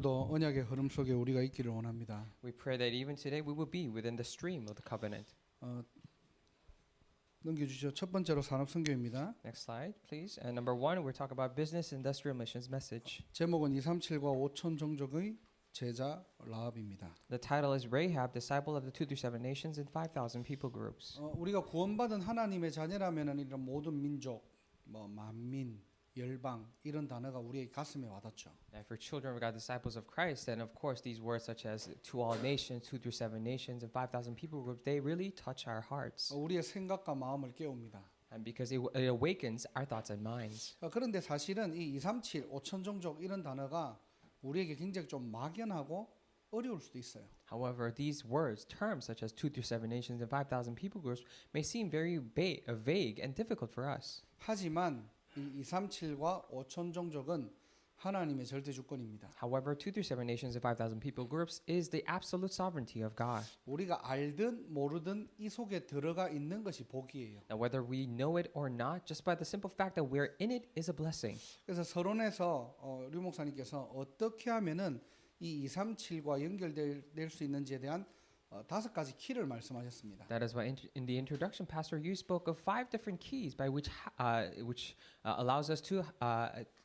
오늘도 언약의 흐름 속에 우리가 있기를 원합니다. We pray that even today we will be within the stream of the covenant. 넘겨주시죠. 첫 번째로 산업선교입니다. Next slide, please. And number one, we're talking about business industrial missions message. 제목은 237과 5천 종족의 제자 라합입니다. The title is Rahab, disciple of the 2 through 7 nations and 5,000 people groups. 우리가 구원받은 하나님의 자녀라면은 이런 모든 민족, 만민, 열방 이런 단어가 우리의 가슴에 와닿죠. And for children of God, disciples of Christ, then of course these words such as to all nations, 2 through 7 nations, and 5,000 people groups, they really touch our hearts. 우리의 생각과 마음을 깨웁니다. And because it awakens our thoughts and minds. 그런데 사실은 이 237, 5천 종족 이런 단어가 우리에게 굉장히 좀 막연하고 어려울 수도 있어요. However, these words, terms such as 2 through 7 nations and 5,000 people groups may seem very vague and difficult for us. 하지만 이 237과 5천 종족은 하나님의 절대 주권입니다. However, 2 through 7 nations and 5,000 people groups is the absolute sovereignty of God. 우리가 알든 모르든 이 속에 들어가 있는 것이 복이에요. Now, whether we know it or not, just by the simple fact that we're in it is a blessing. 그래서 서론에서 류 목사님께서 어떻게 하면은 이 237과 연결될 수 있는지에 대한 5가지 키를 말씀하셨습니다. That is why in the introduction, Pastor, you spoke of 5 different keys by which allows us to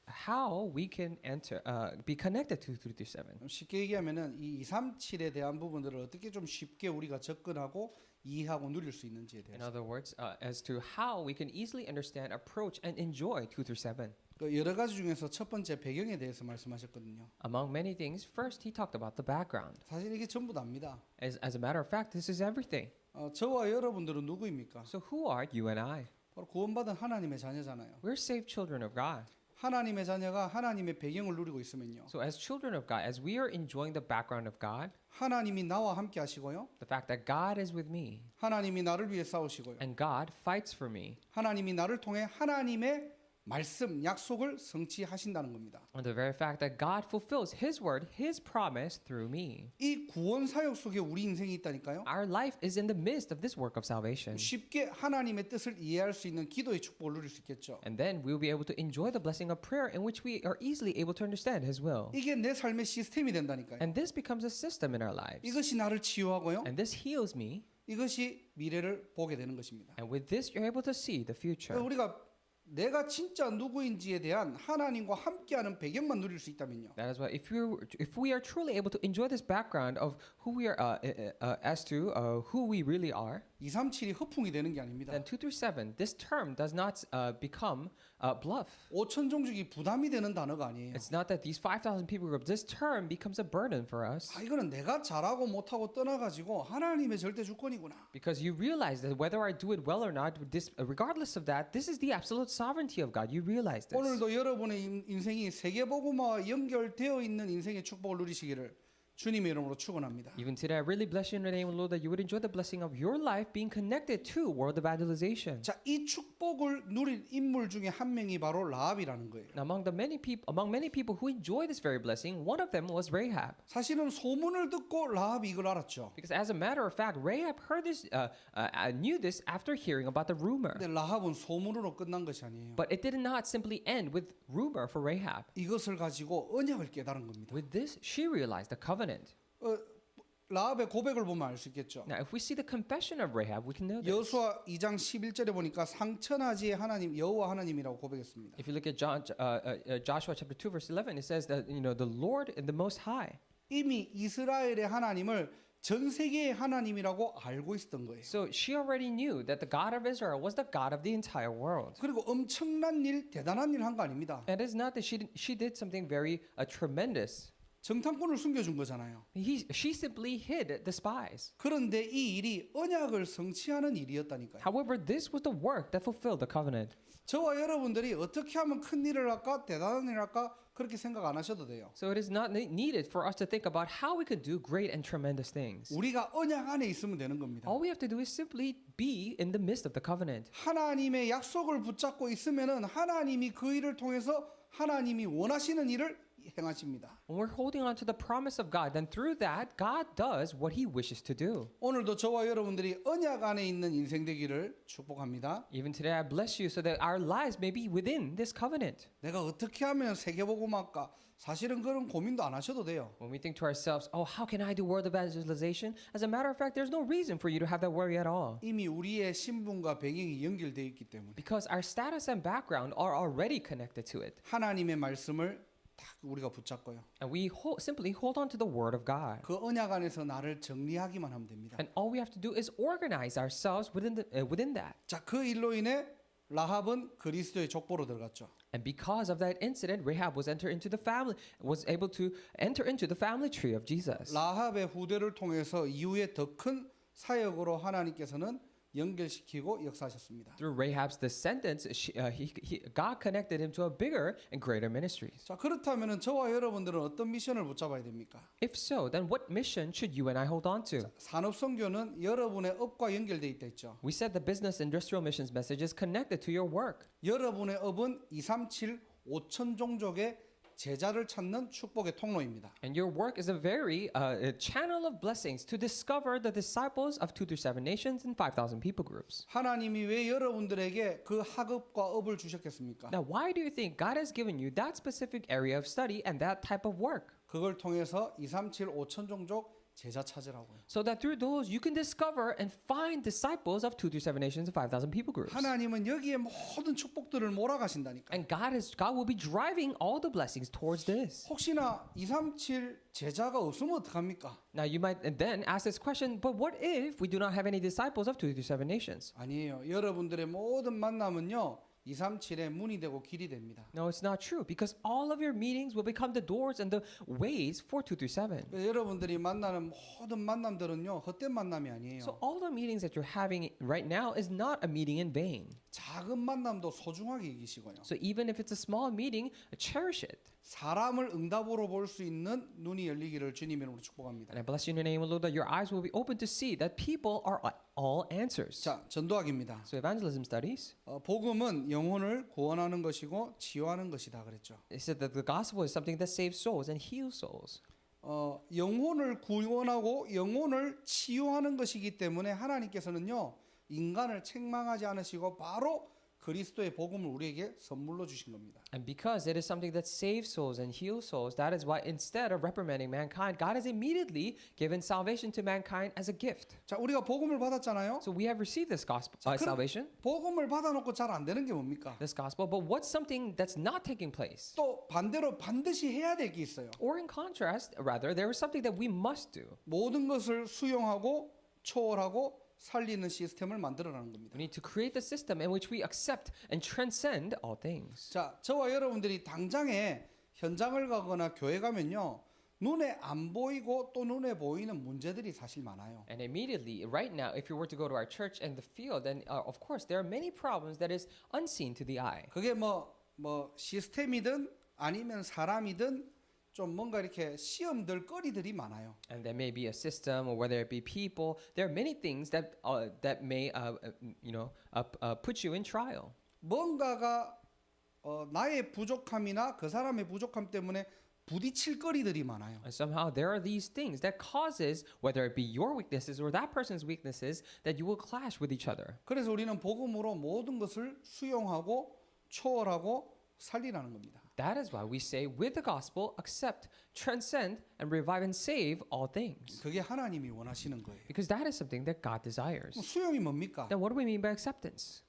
how we can be connected to 3 through 7. 쉽게 얘기하면은 이 237에 대한 부분들을 어떻게 좀 쉽게 우리가 접근하고 이해하고 누릴 수 있는지에 In 대해서 other words, as to how we can easily understand, approach, and enjoy 2 through 7. 여러 가지 중에서 첫 번째 배경에 대해서 말씀하셨거든요. Among many things, first he talked about the background. 사실 이게 전부 다입니다. As a matter of fact, this is everything. 저와 여러분들은 누구입니까? So who are you and I? 바로 구원받은 하나님의 자녀잖아요. We're saved children of God. 하나님의 자녀가 하나님의 배경을 누리고 있으면요. So as children of God, as we are enjoying the background of God, 하나님이 나와 함께 하시고요. the fact that God is with me 하나님이 나를 위해 싸우시고요. and God fights for me, 하나님이 나를 통해 하나님의 말씀, 약속을 성취하신다는 겁니다. and the very fact that God fulfills His word, His promise through me. 이 구원 사역 속에 우리 인생이 있다니까요. Our life is in the midst of this work of salvation. 쉽게 하나님의 뜻을 이해할 수 있는 기도의 축복을 누릴 수 있겠죠. And then we'll be able to enjoy the blessing of prayer in which we are easily able to understand His will. 이게 내 삶의 시스템이 된다니까요. And this becomes a system in our lives. 이것이 나를 치유하고요. And this heals me. 이것이 미래를 보게 되는 것입니다. And with this, you're able to see the future. 우리가 내가 진짜 누구인지에 대한 하나님과 함께하는 배경만 누릴 수 있다면요. That is why if we are truly able to enjoy this background of who we are as to who we really are, 237이 허풍이 되는 게 아닙니다. then 2 through 7, this term does not become bluff. 5천 종족이 부담이 되는 단어가 아니에요. It's not that these 5,000 people group, this term becomes a burden for us. 이거는 내가 잘하고 못하고 떠나가지고 하나님의 절대 주권이구나. Because you realize that whether I do it well or not, this, regardless of that, this is the absolute sovereignty of God. You realize this. 오늘도 여러분의 인생이 세계복음화와 연결되어 있는 인생의 축복을 누리시기를 주님의 이름으로 축원합니다. Even today, I really bless you in the name of the Lord that you would enjoy the blessing of your life being connected to world evangelization. 자, 이 축복을 누릴 인물 중에 한 명이 바로 라합이라는 거예요. Now, among many people who enjoy this very blessing, one of them was Rahab. 사실은 소문을 듣고 라합이 이걸 알았죠. Because as a matter of fact, Rahab heard this, knew this after hearing about the rumor. 근데 라합은 소문으로 끝난 것이 아니에요. But it did not simply end with rumor for Rahab. 이것을 가지고 언약을 깨달은 겁니다. With this, she realized the covenant. 라합의 고백을 보면 알 수 있겠죠. Now, if we see the confession of Rahab, we can know this. 여호수아 2장 11절에 보니까 상천하지의 하나님 여호와 하나님이라고 고백했습니다. If you look at Joshua chapter 2 verse 11, it says that the Lord and the Most High. 이미 이스라엘의 하나님을 전 세계의 하나님이라고 알고 있었던 거예요. So she already knew that the God of Israel was the God of the entire world. 그리고 엄청난 일, 대단한 일 한 거 아닙니다. And it's not that she did something very tremendous. 정탐꾼을 숨겨준 거잖아요. She simply hid the spies. 그런데 이 일이 언약을 성취하는 일이었다니까요. However, this was the work that fulfilled the covenant. 저와 여러분들이 어떻게 하면 큰 일을 할까, 대단한 일을 할까 그렇게 생각 안 하셔도 돼요. So it is not needed for us to think about how we could do great and tremendous things. 우리가 언약 안에 있으면 되는 겁니다. All we have to do is simply be in the midst of the covenant. 하나님의 약속을 붙잡고 있으면은 하나님이 그 일을 통해서 하나님이 원하시는 일을 행하십니다. When we're holding on to the promise of God, then through that, God does what He wishes to do. 오늘도 저와 여러분들이 언약 안에 있는 인생 되기를 축복합니다. Even today, I bless you so that our lives may be within this covenant. 내가 어떻게 하면 세계복음학과 사실은 그런 고민도 안 하셔도 돼요. When we think to ourselves, oh, how can I do world evangelization? As a matter of fact, there's no reason for you to have that worry at all. 이미 우리의 신분과 배경이 연결되어 있기 때문에 Because our status and background are already connected to it. 하나님의 말씀을 딱 우리가 붙잡고요. And we simply hold on to the word of God. 그 언약 안에서 나를 정리하기만 하면 됩니다. And all we have to do is organize ourselves within that. 자, 그 일로 인해 라합은 그리스도의 족보로 들어갔죠. And because of that incident, Rahab was able to enter into the family tree of Jesus. 라합의 후대를 통해서 이후에 더 큰 사역으로 하나님께서는 연결시키고 역사하셨습니다. Through Rahab's descendants, God connected him to a bigger and greater ministries. 자, 그렇다면은 저와 여러분들은 어떤 미션을 붙잡아야 됩니까? If so, then what mission should you and I hold on to? 산업 선교는 여러분의 업과 연결돼 있다 했죠. We said the business industrial missions message is connected to your work. 여러분의 업은 237 5천 종족의 제자를 찾는 축복의 통로입니다. And your work is a very channel of blessings to discover the disciples of 2 through 7 nations and 5,000 people groups. 하나님이 왜 여러분들에게 그 학업과 업을 주셨겠습니까? Now, why do you think God has given you that specific area of study and that type of work? 그걸 통해서 237 5천 종족 제자 찾으라고요. So that through those you can discover and find disciples of 2 through 7 nations and 5,000 people groups. 하나님은 여기에 모든 축복들을 몰아가신다니까. And God will be driving all the blessings towards this. 혹시나 237 제자가 없으면 어떡합니까? Now you might then ask this question, but what if we do not have any disciples of 2 through 7 nations? 아니에요. 여러분들의 모든 만남은요. 237의 문이 되고 길이 됩니다. No, it's not true because all of your meetings will become the doors and the ways for 2 through 7. 여러분들이 만나는 모든 만남들은요. 헛된 만남이 아니에요. So all the meetings that you're having right now is not a meeting in vain. 작은 만남도 소중하게 여기시고요. So even if it's a small meeting, cherish it. 사람을 응답으로 볼 수 있는 눈이 열리기를 주님 이름으로 축복합니다. And I bless you in the name of the Lord that your eyes will be open to see that people are all answers. 자, 전도학입니다. So evangelism studies, 복음은 영혼을 구원하는 것이고 치유하는 것이다 그랬죠. it said that the gospel is something that saves souls and heals souls. 영혼을 구원하고 영혼을 치유하는 것이기 때문에 하나님께서는요. 인간을 책망하지 않으시고 바로 그리스도의 복음을 우리에게 선물로 주신 겁니다. And because it is something that saves souls and heals souls, that is why instead of reprimanding mankind, God has immediately given salvation to mankind as a gift. 자, 우리가 복음을 받았잖아요. So we have received this gospel, 그럼- salvation, 복음을 받아놓고 잘 안 되는 게 뭡니까? this gospel, but what's something that's not taking place? 또 반대로 반드시 해야 될 게 있어요. Or in contrast, rather, there is something that we must do. 모든 것을 수용하고 초월하고 살리는 시스템을 만들어라는 겁니다. We need to create the system in which we accept and transcend all things. 자, 저와 여러분들이 당장에 현장을 가거나 교회 가면요. 눈에 안 보이고 또 눈에 보이는 문제들이 사실 많아요. And immediately, right now, if you were to go to our church and the field, then of course there are many problems that is unseen to the eye. 그게 뭐 시스템이든 아니면 사람이든 좀 뭔가 이렇게 시험들 거리들이 많아요. And there may be a system, or whether it be people. There are many things that may put you in trial. 뭔가가 나의 부족함이나 그 사람의 부족함 때문에 부딪힐 거리들이 많아요. And somehow there are these things that causes, whether it be your weaknesses or that person's weaknesses, that you will clash with each other. 그래서 우리는 복음으로 모든 것을 수용하고 초월하고 살리라는 겁니다. That is why we say, with the gospel, accept, transcend, and revive and save all things. 그게 하나님이 원하시는 거예요. Because that is something that God desires. 그럼 수용이 뭡니까? Then what do we mean by acceptance?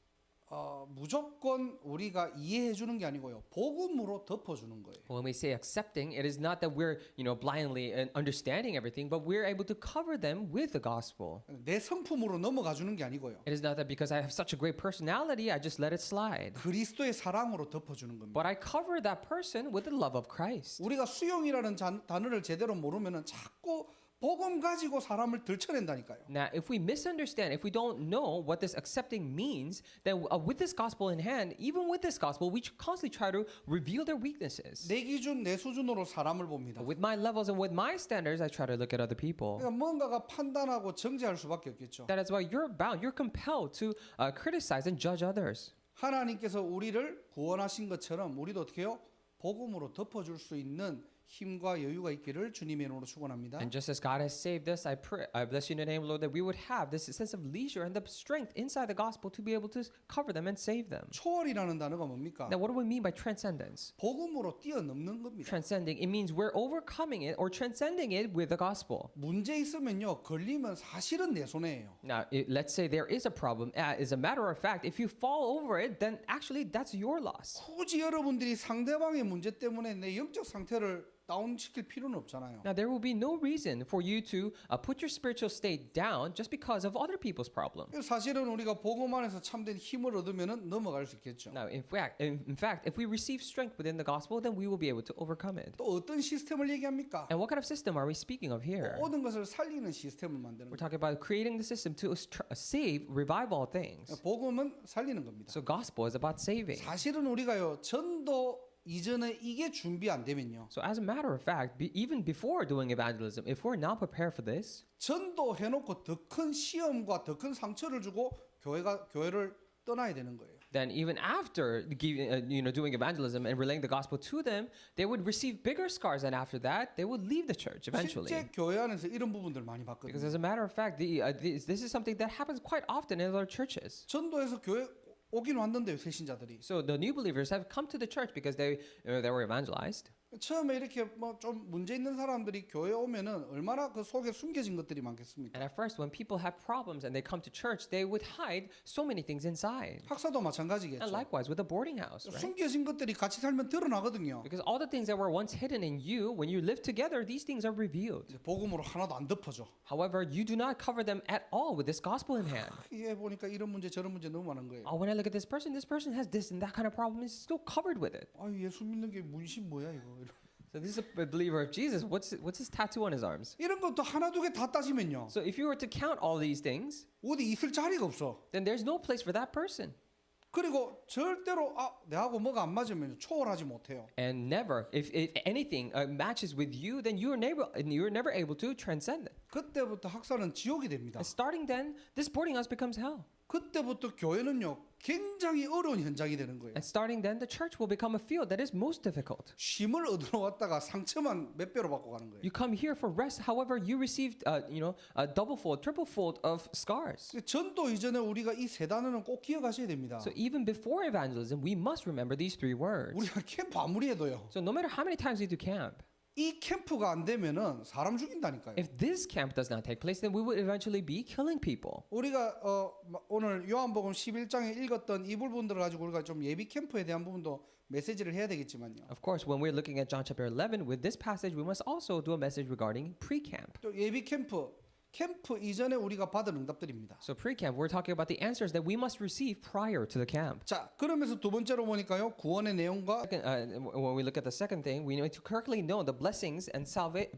무조건 우리가 이해해 주는 게 아니고요. 복음으로 덮어 주는 거예요. When we say accepting, it is not that we're, blindly understanding everything, but we're able to cover them with the gospel. 내 성품으로 넘어가 주는 게 아니고요. It is not that because I have such a great personality, I just let it slide. 그리스도의 사랑으로 덮어 주는 겁니다. But I cover that person with the love of Christ. 우리가 수용이라는 단어를 제대로 모르면은 자꾸 복음 가지고 사람을 들쳐낸다니까요. Now, if we misunderstand, if we don't know what this accepting means, then with this gospel in hand, even with this gospel, we constantly try to reveal their weaknesses. 내 기준, 내 수준으로 사람을 봅니다. With my levels and with my standards, I try to look at other people. 그러니까 뭔가가 판단하고 정죄할 수밖에 없겠죠. That is why you're compelled to criticize and judge others. 하나님께서 우리를 구원하신 것처럼 우리도 어떻게 해요? 복음으로 덮어줄 수 있는 힘과 여유가 있기를 주님의 이름으로 축원합니다. And just as God has saved us, I pray, I bless you in the name, Lord, that we would have this sense of leisure and the strength inside the gospel to be able to cover them and save them. 초월이라는 단어가 뭡니까? Now, what do we mean by transcendence? 복음으로 뛰어넘는 겁니다. Transcending, it means we're overcoming it or transcending it with the gospel. 문제 있으면요, 걸리면 사실은 내 손해예요. Now, let's say there is a problem. As a matter of fact, if you fall over it, then actually that's your loss. 굳이 여러분들이 상대방의 문제 때문에 내 영적 상태를 다운시킬 필요는 없잖아요. Now, there will be no reason for you to put your spiritual state down just because of other people's problem. 사실은 우리가 복음 안에서 참된 힘을 얻으면은 넘어갈 수 있겠죠. Now, in fact, if we receive strength within the gospel, then we will be able to overcome it. 또 어떤 시스템을 얘기합니까? And what kind of system are we speaking of here? 모든 것을 살리는 시스템을 만드는 We're 거예요. talking about creating the system to save, revive all things. 복음은 살리는 겁니다. So gospel is about saving. 사실은 우리가요, 전도 이전에 이게 준비 안 되면요, So as a matter of fact, even before doing evangelism, if we're not prepared for this, 전도 해놓고 더 큰 시험과 더 큰 상처를 주고 교회를 떠나야 되는 거예요. then even after doing evangelism and relaying the gospel to them, they would receive bigger scars, and after that, they would leave the church eventually. 실제 교회 안에서 이런 부분들 많이 Because 봤거든요. as a matter of fact, this is something that happens quite often in other churches. 전도에서 교회 오긴 왔는데요, 새신자들이. So the new believers have come to the church because they were evangelized. 처음에 이렇게 뭐 좀 문제 있는 사람들이 교회 오면은 얼마나 그 속에 숨겨진 것들이 많겠습니까? And at first, when people have problems and they come to church, they would hide so many things inside. 학사도 And 마찬가지겠죠. likewise with the boarding house, right? 숨겨진 것들이 같이 살면 드러나거든요. Because all the things that were once hidden in you, when you live together, these things are revealed. 이제 복음으로 하나도 안 덮어져. However, you do not cover them at all with this gospel in hand. 이게 보니까 이런 문제 저런 문제 너무 많은 거예요. Oh, when I look at this person has this and that kind of problem, is still covered with it. 아, 예수 믿는 게 문신 뭐야 이거. So this is a believer of Jesus. What's his tattoo on his arms? 이런 것도 하나 두 개 다 따지면요, So if you were to count all these things, 어디 있을 자리가 없어. then there's no place for that person. 그리고 절대로 내하고 뭐가 안 맞으면 초월하지 못해요. And never, if anything matches with you, then you're never able to transcend it. 그때부터 학사는 지옥이 됩니다. And starting then, this boarding house becomes hell. 그때부터 교회는요, 굉장히 어려운 현장이 되는 거예요. And starting then, the church will become a field that is most difficult. 쉼을 얻으러 왔다가 상처만 몇 배로 받고 가는 거예요. You come here for rest, however, you received, a double-fold, triple-fold of scars. 전도 이전에 우리가 이 세 단어는 꼭 기억하셔야 됩니다. So even before evangelism, we must remember these three words. 우리가 캠프 아무리 해도요, So no matter how many times we do camp, 이 캠프가 안 되면은 사람 죽인다니까요. if this camp does not take place, then we will eventually be killing people. 우리가 오늘 요한복음 11장에 읽었던 이 부분들을 가지고 우리가 좀 예비 캠프에 대한 부분도 메시지를 해야 되겠지만요. Of course, when we're looking at John chapter 11, with this passage, we must also do a message regarding pre-camp. 또 예비 캠프 이전에 우리가 받은 응답들입니다. So pre-camp, we're talking about the answers that we must receive prior to the camp. 자, 그러면서 두 번째로 보니까요, 구원의 내용과 When we look at the second thing, we need to correctly know the blessings and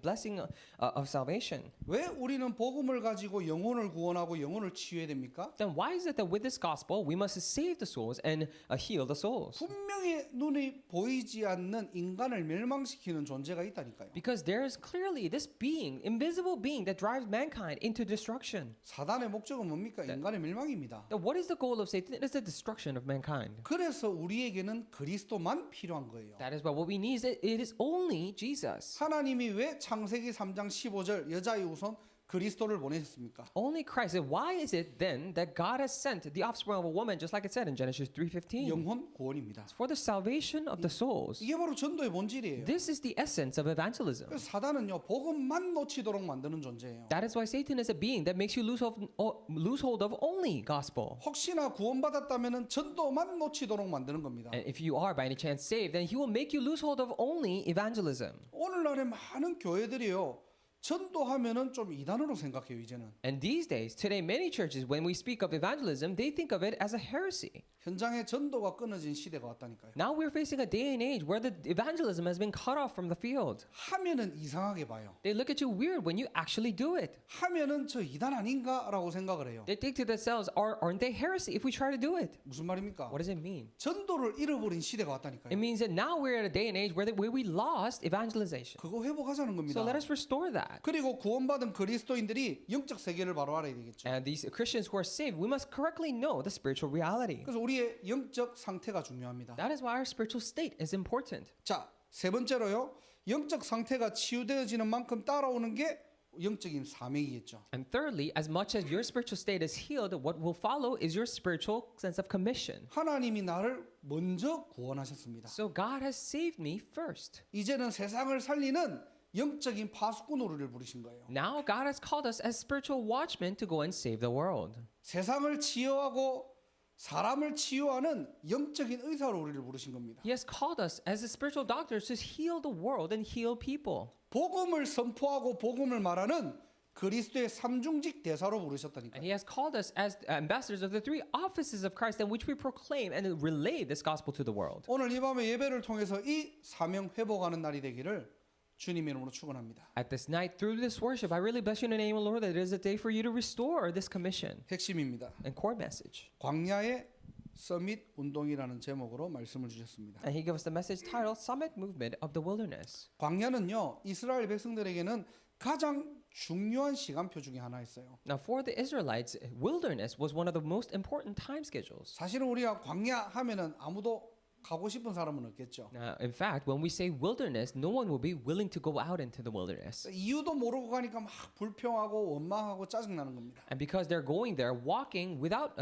blessing of salvation. 왜 우리는 복음을 가지고 영혼을 구원하고 영혼을 치유해야 됩니까? Then why is it that with this gospel we must save the souls and heal the souls? 분명히 눈이 보이지 않는 인간을 멸망시키는 존재가 있다니까요. Because there is clearly this being, invisible being that drives mankind into destruction. 사단의 목적은 뭡니까? 인간의 멸망입니다. Now, what is the goal of Satan? It is the destruction of mankind. 그래서 우리에게는 그리스도만 필요한 거예요. That is why what we need is it is only Jesus. 하나님이 왜 창세기 3장 15절 여자의 우선 그리스도를 보내셨습니까? Only Christ. And why is it then that God has sent the offspring of a woman, just like it said in Genesis 3:15? 영혼 구원입니다. For the salvation of the souls. 이게 바로 전도의 본질이에요. This is the essence of evangelism. 그래서 사단은요, 복음만 놓치도록 만드는 존재예요. That is why Satan is a being that makes you lose hold of only gospel. 혹시나 구원받았다면은 전도만 놓치도록 만드는 겁니다. And if you are by any chance saved, then he will make you lose hold of only evangelism. 오늘날의 많은 교회들이요, 전도하면은 좀 이단으로 생각해요, 이제는. And these days, today, many churches, when we speak of evangelism, they think of it as a heresy. 현장에 전도가 끊어진 시대가 왔다니까요. Now we're facing a day and age where the evangelism has been cut off from the field. 하면은 이상하게 봐요. They look at you weird when you actually do it. 하면은 저 이단 아닌가라고 생각을 해요. They think to themselves, aren't they heresy if we try to do it? 무슨 말입니까? What does it mean? 전도를 잃어버린 시대가 왔다니까요. It means that now we're at a day and age where we lost evangelization. 그거 회복하자는 겁니다. So let us restore that. that. 그리고 구원받은 그리스도인들이 영적 세계를 바로 알아야 되겠죠. And these Christians who are saved, we must correctly know the spiritual reality. 그래서 우리의 영적 상태가 중요합니다. That is why our spiritual state is important. 자, 세 번째로요. 영적 상태가 치유되어지는 만큼 따라오는 게 영적인 사명이겠죠. And thirdly, as much as your spiritual state is healed, what will follow is your spiritual sense of commission. 하나님이 나를 먼저 구원하셨습니다. So God has saved me first. 이제는 세상을 살리는 영적인 파수꾼 우리를 부르신 거예요. Now God has called us as spiritual watchmen to go and save the world. 세상을 치유하고 사람을 치유하는 영적인 의사로 우리를 부르신 겁니다. He has called us as the spiritual doctors to heal the world and heal people. 복음을 선포하고 복음을 말하는 그리스도의 삼중직 대사로 부르셨다니까요. And he has called us as ambassadors of the three offices of Christ in which we proclaim and relay this gospel to the world. 오늘 이 밤에 예배를 통해서 이 사명 회복하는 날이 되기를 주님의 이름으로 축원합니다. At this night, through this worship, I really bless you in the name of the Lord that it is a day for you to restore this commission 핵심입니다. and core message. 광야의 서밋 운동이라는 제목으로 말씀을 주셨습니다. And he gave us the message titled Summit Movement of the Wilderness. 광야는요 이스라엘 백성들에게는 가장 중요한 시간표 중에 하나였어요. Now, for the Israelites, wilderness was one of the most important time schedules. 사실은 우리가 광야 하면은 아무도 가고 싶은 사람은 없겠죠. In fact, when we say wilderness, no one will be willing to go out into the wilderness. 이유도 모르고 가니까 막 불평하고 원망하고 짜증나는 겁니다. And because they're going there, walking without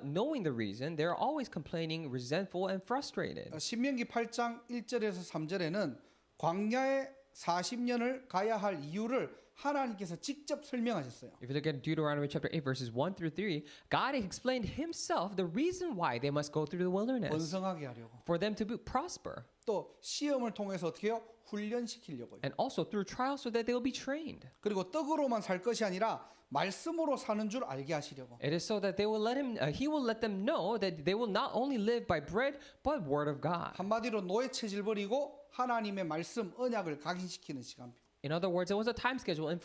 knowing the reason, they're always complaining, resentful, and frustrated. 신명기 8장 1절에서 3절에는 광야에 40년을 가야 할 이유를 하나님께서 직접 설명하셨어요. If you look at Deuteronomy chapter 8 verses 1 through 3, God explained himself the reason why they must go through the wilderness. 번성하게 하려고. For them to prosper. 또 시험을 통해서 어떻게 해요? 훈련시키려고요. And also through trials so that they will be trained. 그리고 떡으로만 살 것이 아니라 말씀으로 사는 줄 알게 하시려고. It is so that they will he will let them know that they will not only live by bread but word of God. 한마디로 노예 체질 버리고 하나님의 말씀 언약을 각인시키는 시간표. In other words, it was a time schedule in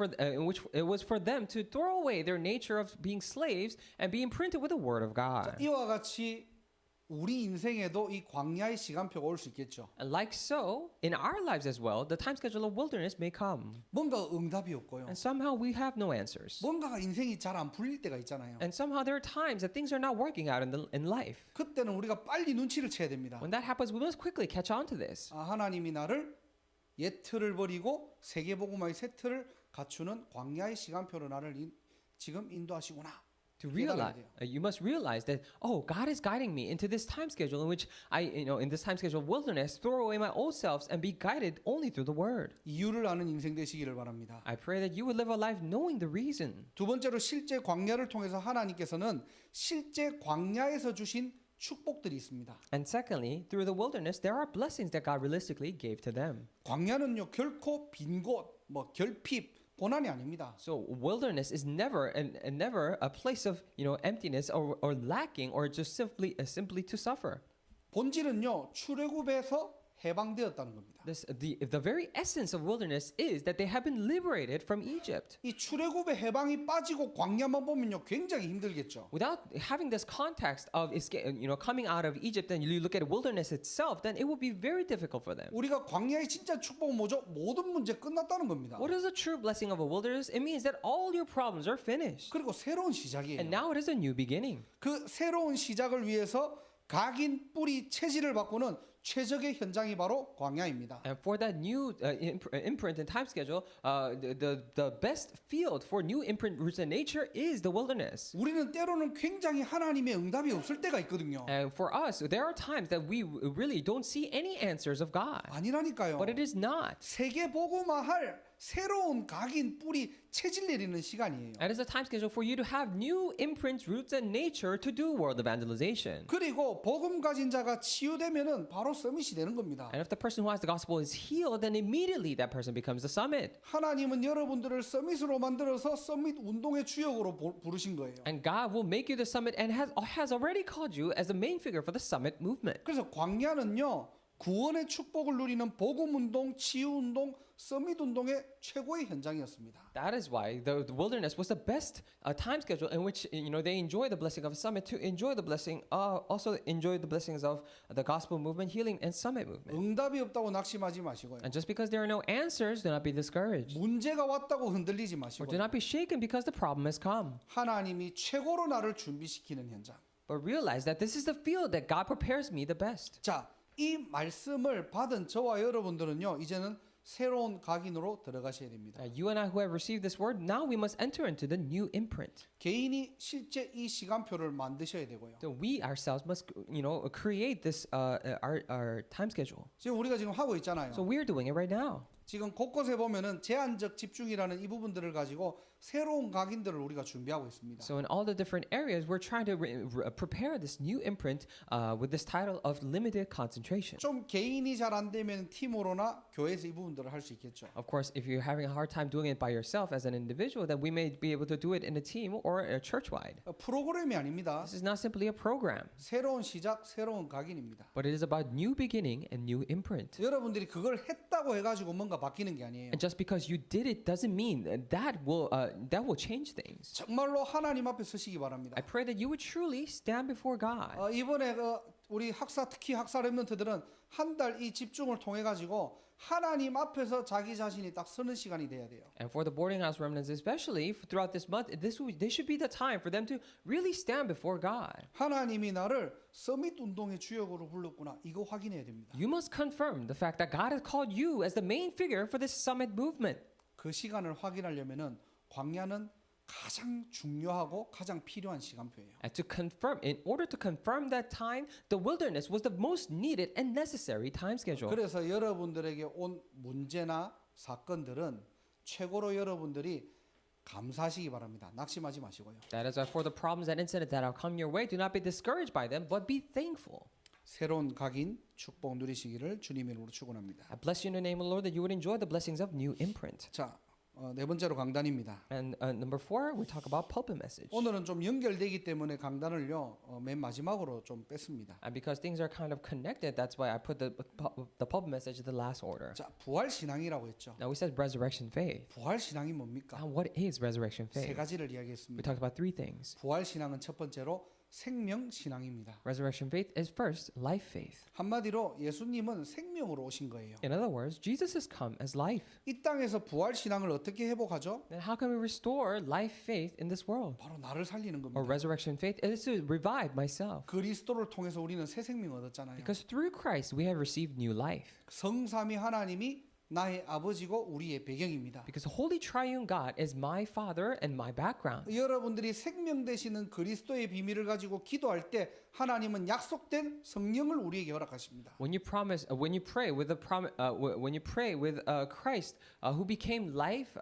which it was for them to throw away their nature of being slaves and be imprinted with the word of God. 이와 같이 우리 인생에도 이 광야의 시간표가 올 수 있겠죠. And like so, in our lives as well, the time schedule of wilderness may come. 뭔가 응답이 없고요. And somehow we have no answers. 뭔가가 인생이 잘 안 풀릴 때가 있잖아요. And somehow there are times that things are not working out in life. 그때는 우리가 빨리 눈치를 채야 됩니다. When that happens, we must quickly catch on to this. 아, 하나님이 나를 옛 틀을 버리고 세계복음화의 새 틀을 갖추는 광야의 시간표로 나를 지금 인도하시구나. To realize, you must realize that God is guiding me into this time schedule in which in this time schedule of wilderness, throw away my old selves and be guided only through the Word. 이유를 아는 인생 되시기를 바랍니다. I pray that you would live a life knowing the reason. 두 번째로 실제 광야를 통해서 하나님께서는 실제 광야에서 주신 축복들이 있습니다. And secondly, through the wilderness, there are blessings that God realistically gave to them. 광야는요 결코 빈 곳, 결핍, 고난이 아닙니다. So wilderness is never a place of emptiness or lacking or just simply to suffer. 본질은요 출애굽에서 해방되었다는 겁니다. The very essence of wilderness is that they have been liberated from Egypt. 이 출애굽의 해방이 빠지고 광야만 보면요 굉장히 힘들겠죠. Without having this context of coming out of Egypt, and you look at wilderness itself, then it will be very difficult for them. 우리가 광야의 진짜 축복은 뭐죠? 모든 문제 끝났다는 겁니다. What is the true blessing of a wilderness? It means that all your problems are finished, 그리고 새로운 시작이에요. and now it is a new beginning. 그 새로운 시작을 위해서 각인 뿌리 체질을 바꾸는 최적의 현장이 바로 광야입니다. And for that new imprint and time schedule, the best field for new imprint roots in nature is the wilderness. 우리는 때로는 굉장히 하나님의 응답이 없을 때가 있거든요. And for us, there are times that we really don't see any answers of God. 아니라니까요. But it is not. 세계 복음화할 새로운 각인 뿌리 체질 내리는 시간이에요. It is a time schedule for you to have new imprints, roots, and nature to do world evangelization. 그리고 복음 가진 자가 치유되면은 바로 서밋이 되는 겁니다. And if the person who has the gospel is healed, then immediately that person becomes the summit. 하나님은 여러분들을 서밋으로 만들어서 서밋 운동의 주역으로 부르신 거예요. And God will make you the summit and has already called you as the main figure for the summit movement. 그래서 광야는요 구원의 축복을 누리는 복음 운동, 치유 운동, 서밋 운동의 최고의 현장이었습니다. That is why the wilderness was the best time schedule in which they enjoy the blessing of summit to enjoy the blessing, also enjoy the blessings of the gospel movement, healing, and summit movement. 응답이 없다고 낙심하지 마시고요. And just because there are no answers, do not be discouraged. 문제가 왔다고 흔들리지 Or 마시고 do not be shaken because the problem has come. 하나님이 최고로 나를 준비시키는 현장. But realize that this is the field that God prepares me the best. 자, 이 말씀을 받은 저와 여러분들은요, 이제는 새로운 각인으로 들어가셔야 됩니다. You and I who have received this word, now we must enter into the new imprint. 개인이 실제 이 시간표를 만드셔야 되고요. So we ourselves must, create this our time schedule. 지금 우리가 지금 하고 있잖아요. So we're doing it right now. 지금 곳곳에 보면은 제한적 집중이라는 이 부분들을 가지고 새로운 각인들을 우리가 준비하고 있습니다. So in all the different areas, we're trying to prepare this new imprint with this title of limited concentration. 좀 개인이 잘 안 되면 팀으로나 교회에서 이 부분들을 할 수 있겠죠. Of course, if you're having a hard time doing it by yourself as an individual, then we may be able to do it in a team or church-wide. 프로그램이 아닙니다. This is not simply a program, 새로운 시작, 새로운 각인입니다. but it is about new beginning and new imprint. 여러분들이 그걸 했다고 해가지고 뭔가 바뀌는 게 아니에요. And just because you did it doesn't mean that will change things. 정말로 하나님 앞에 서시기 바랍니다. I pray that you would truly stand before God. 이번에 우리 특히 학사 랩런트들은 한 달 이 집중을 통해 가지고 하나님 앞에서 자기 자신이 딱 서는 시간이 돼야 돼요. And for the boarding house remnants, especially throughout this month, this should be the time for them to really stand before God. 하나님이 나를 서밋 운동의 주역으로 불렀구나. 이거 확인해야 됩니다. You must confirm the fact that God has called you as the main figure for this summit movement. 그 시간을 확인하려면은 광야는 가장 중요하고 가장 필요한 시간표예요. And in order to confirm that time, the wilderness was the most needed and necessary time schedule. 그래서 여러분들에게 온 문제나 사건들은 최고로 여러분들이 감사하시기 바랍니다. 낙심하지 마시고요. That is why for the problems and incidents that have come your way, do not be discouraged by them, but be thankful. 새로운 각인 축복 누리시기를 주님의 이름으로 축원합니다. I bless you in the name of the Lord that you would enjoy the blessings of new imprint. 자, 네 번째로 강단입니다. And number 4, we talk about pulpit message. 오늘은 좀 연결되기 때문에 강단을요 맨 마지막으로 좀 뺐습니다. And because things are kind of connected, that's why I put the pulpit message in the last order. 자, 부활 신앙이라고 했죠. Now we said resurrection faith. 부활 신앙이 뭡니까? Now what is resurrection 세 faith? 가지를 We 이야기했습니다. talked about 3 things. 부활 신앙은 첫 번째로 생명 신앙입니다. Resurrection faith is first life faith. 한마디로 예수님은 생명으로 오신 거예요. In other words, Jesus has come as life. 이 땅에서 부활 신앙을 어떻게 회복하죠? Then how can we restore life faith in this world? 바로 나를 살리는 Or 겁니다. resurrection faith is to revive myself. 그리스도를 통해서 우리는 새 생명을 얻었잖아요. Because through Christ we have received new life. 성삼위 하나님이 나의 아버지고 우리의 배경입니다. Because the Holy Triune God is my Father and my background. 여러분들이 생명 되시는 그리스도의 비밀을 가지고 기도할 때 하나님은 약속된 성령을 우리에게 허락하십니다. When you pray with Christ, who became life,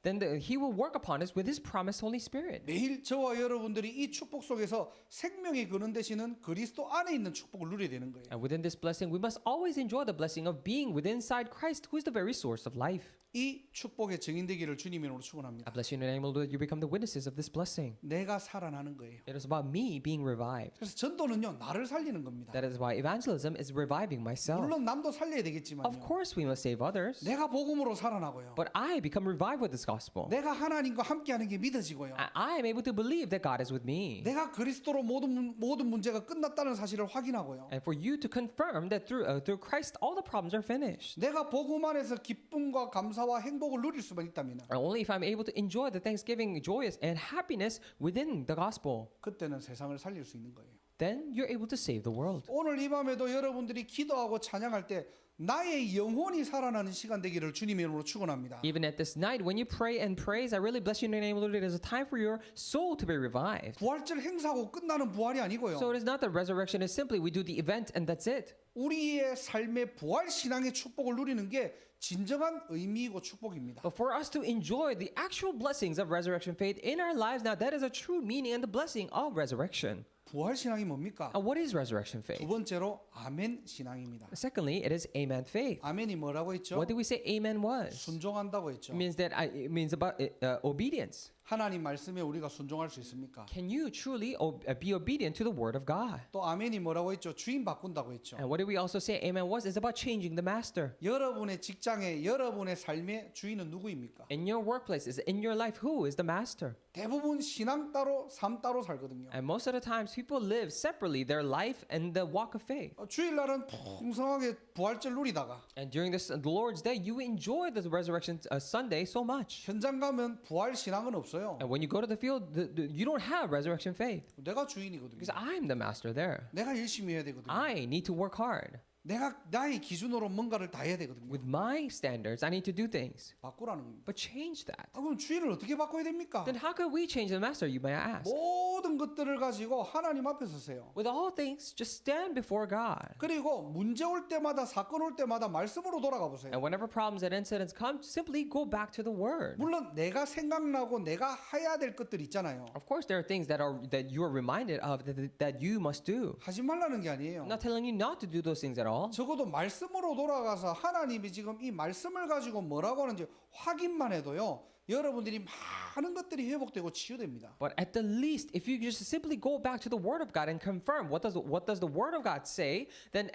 then He will work upon us with His promised Holy Spirit. 매일 저와 여러분들이 이 축복 속에서 생명이 근원되시는 그리스도 안에 있는 축복을 누려야 되는 거예요. And within this blessing, we must always enjoy the blessing of being within inside Christ, who is the very source of life. 이 축복의 증인되기를 주님의 이름으로 축원합니다. I bless you in the name of the Lord. You become the witnesses of this blessing. 내가 살아나는 거예요. It is about me being revived. 그래서 전도는요 나를 살리는 겁니다. That is why evangelism is reviving myself. 물론 남도 살려야 Of 되겠지만요. course, we must save others. 내가 복음으로 살아나고요. But I become revived with this gospel. 내가 하나님과 함께하는 게 믿어지고요. I am able to believe that God is with me. 내가 그리스도로 모든 문제가 끝났다는 사실을 확인하고요. And for you to confirm that through Christ all the problems are finished. 내가 복음 안에서 기쁨과 감사와 행복을 누릴 수만 있다면 And only if I'm able to enjoy the thanksgiving, joyous, and happiness within the gospel, 그때는 세상을 살릴 수 있는 거예요. then you're able to save the world. 오늘 이 밤에도 여러분들이 기도하고 찬양할 때 나의 영혼이 살아나는 시간 되기를 주님의 이름으로 축원합니다. Even at this night, when you pray and praise, I really bless you in the name of the Lord. It is a time for your soul to be revived. 부활절 행사하고 끝나는 부활이 아니고요. So it is not that resurrection is simply we do the event and that's it. 우리의 삶의 부활 신앙의 축복을 누리는 게 진정한 의미이고 축복입니다. But for us to enjoy the actual blessings of resurrection faith in our lives, now that is a true meaning and the blessing of resurrection. 부활 신앙이 뭡니까? And what is resurrection 두 faith? 번째로 아멘 신앙입니다. Secondly, it is amen faith. 아멘이 뭐라고 했죠? What did we say amen was? 순종한다고 했죠. It means that it means about obedience. 하나님 말씀에 우리가 순종할 수 있습니까? Can you truly be obedient to the word of God? 또 아멘이 뭐라고 했죠? 주인 바꾼다고 했죠. And what did we also say? Amen was it's about changing the master. 여러분의 직장에 여러분의 삶의 주인은 누구입니까? In your workplace, is in your life, who is the master? 대부분 신앙 따로 삶 따로 살거든요. And most of the times, people live separately their life and the walk of faith. 주일날은 풍성하게 부활절 누리다가 And during this the Lord's Day, you enjoy the resurrection Sunday so much. 현장 가면 부활 신앙은 없어요. And when you go to the field, you don't have resurrection faith 내가 주인이거든요. because I'm the master there. 내가 열심히 해야 되거든요. I need to work hard. 내가 나의 기준으로 뭔가를 다 해야 되거든요. With my standards, I need to do things. 바꾸라는 겁니다. But change that. 그럼 주인을 어떻게 바꿔야 됩니까? Then how could we change the master, you may ask? 모든 것들을 가지고 하나님 앞에 서세요. With all things, just stand before God. 그리고 문제 올 때마다 사건 올 때마다 말씀으로 돌아가 보세요. And whenever problems and incidents come, simply go back to the word. 물론 내가 생각나고 내가 해야 될 것들 있잖아요. Of course, there are things that you are reminded of that you must do. 하지 말라는 게 아니에요. I'm not telling you not to do those things at all. 적어도 말씀으로 돌아가서 하나님이 지금 이 말씀을 가지고 뭐라고 하는지 확인만 해도요. 여러분들이 많은 것들이 회복되고 치유됩니다. But at the least, if you just simply go back to the Word of God and confirm what does the Word of God say, then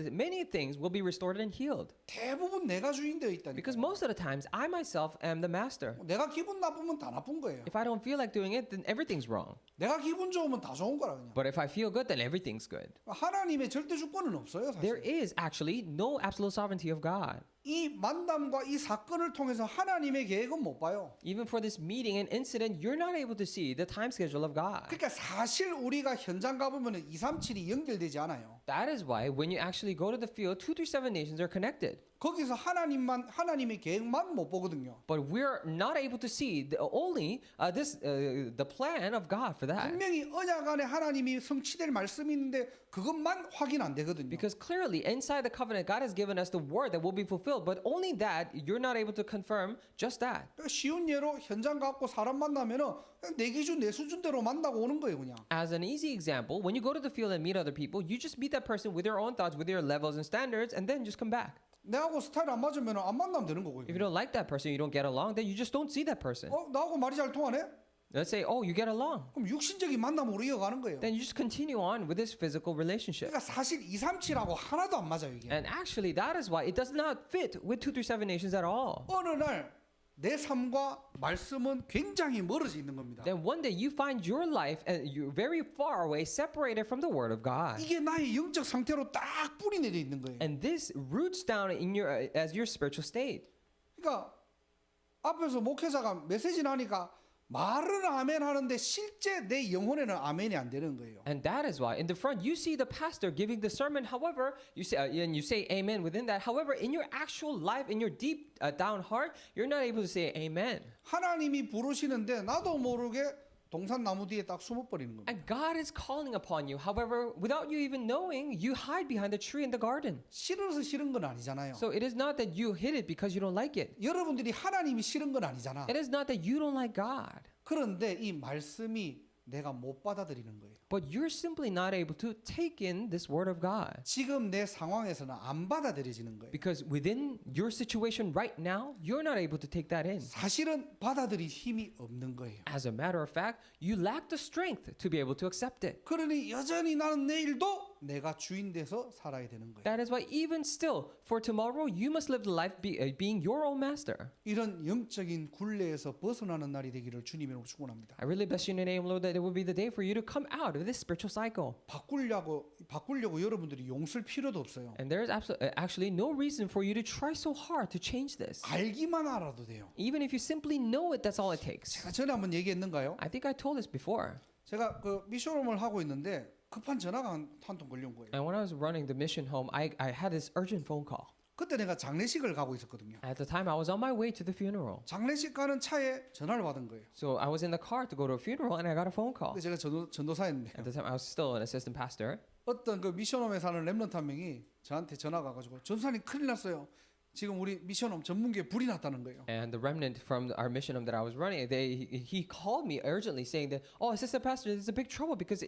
many things will be restored and healed. 대부분 내가 주인 되어 있다니까. Because most of the times, I myself am the master. 내가 기분 나쁘면 다 나쁜 거예요. If I don't feel like doing it, then everything's wrong. 내가 기분 좋으면 다 좋은 거라 그냥. But if I feel good, then everything's good. 하나님의 절대 주권은 없어요, 사실. There is actually no absolute sovereignty of God. 이 만남과 이 사건을 통해서 하나님의 계획은 못 봐요. Even for this meeting and incident, you're not able to see the time schedule of God. 그러니까 사실 우리가 현장 가보면 237이 연결되지 않아요. That is why when you actually go to the field, 237 nations are connected. 거기서 하나님의 계획만 못 보거든요. But we're not able to see the plan of God for that. 분명히 언약 안에 하나님이 성취될 말씀이 있는데 그것만 확인 안 되거든요. Because clearly inside the covenant, God has given us the word that will be fulfilled. But only that, you're not able to confirm just that. 쉬운 예로 현장 갖고 사람 만나면은 그냥 내 기준 내 수준대로 만나고 오는 거예요, 그냥. As an easy example, when you go to the field and meet other people, you just meet that person with your own thoughts, with your levels and standards, and then just come back. 내하고 스타일 안 맞으면 안 만나면 되는 거고요. If you don't like that person, you don't get along, then you just don't see that person. 나하고 말이 잘 통하네? Let's say, oh, you get along. 그럼 육신적인 만남으로 이어가는 거예요. Then you just continue on with this physical relationship. 그러니까 사실 237하고 하나도 안 맞아요, 이게. And actually, that is why it does not fit with 237 nations at all. 어느 날 내 삶과 말씀은 굉장히 멀어져 있는 겁니다. Then one day you find your life and you're very far away, separated from the Word of God. 이게 나의 영적 상태로 딱 뿌리 내려 있는 거예요. And this roots down in as your spiritual state. 그러니까 앞에서 목회자가 메시지를 하니까 말은 아멘 하는데 실제 내 영혼에는 아멘이 안 되는 거예요. And that is why in the front you see the pastor giving the sermon. However, you say amen within that. However, in your actual life, in your deep down heart, you're not able to say amen. 하나님이 부르시는데 나도 모르게 동산 나무 뒤에 딱 숨어 버리는 겁니다. And God is calling upon you. However, without you even knowing, you hide behind the tree in the garden. 싫어서 싫은 건 아니잖아요. So it is not that you hid it because you don't like it. 여러분들이 하나님이 싫은 건 아니잖아. It is not that you don't like God. 그런데 이 말씀이 내가 못 받아들이는 거예요. But you're simply not able to take in this word of God. 지금 내 상황에서는 안 받아들여지는 거예요. Because within your situation right now, you're not able to take that in. 사실은 받아들일 힘이 없는 거예요. As a matter of fact, you lack the strength to be able to accept it. 그러니 여전히 나는 내일도 내가 주인 돼서 살아야 되는 거예요. That is why even still, for tomorrow, you must live the life being your own master. 이런 영적인 굴레에서 벗어나는 날이 되기를 주님으로 축원합니다. I really bless you in the name, Lord, that it will be the day for you to come out of this spiritual cycle. 바꾸려고 여러분들이 용쓸 필요도 없어요. And there is actually no reason for you to try so hard to change this. 알기만 알아도 돼요. Even if you simply know it, that's all it takes. 제가 전에 한번 얘기했는가요? I think I told this before. 제가 그 미션홈을 하고 있는데 급한 전화가 한 통 걸려온 거예요. And when I was running the mission home, I had this urgent phone call. 그때 내가 장례식을 가고 있었거든요. At the time, I was on my way to the funeral. 장례식 가는 차에 전화를 받은 거예요. So I was in the car to go to a funeral, and I got a phone call. 근데 제가 전도사였는데 At the time, I was still an assistant pastor. 어떤 그 미션홈에 사는 렘넌트 한 명이 저한테 전화가 가지고 전사님 큰일 났어요. 지금 우리 미션홈 전문기에 불이 났다는 거예요. And the remnant from our mission home that I was running, he called me urgently saying that, oh, assistant pastor, there's a big trouble because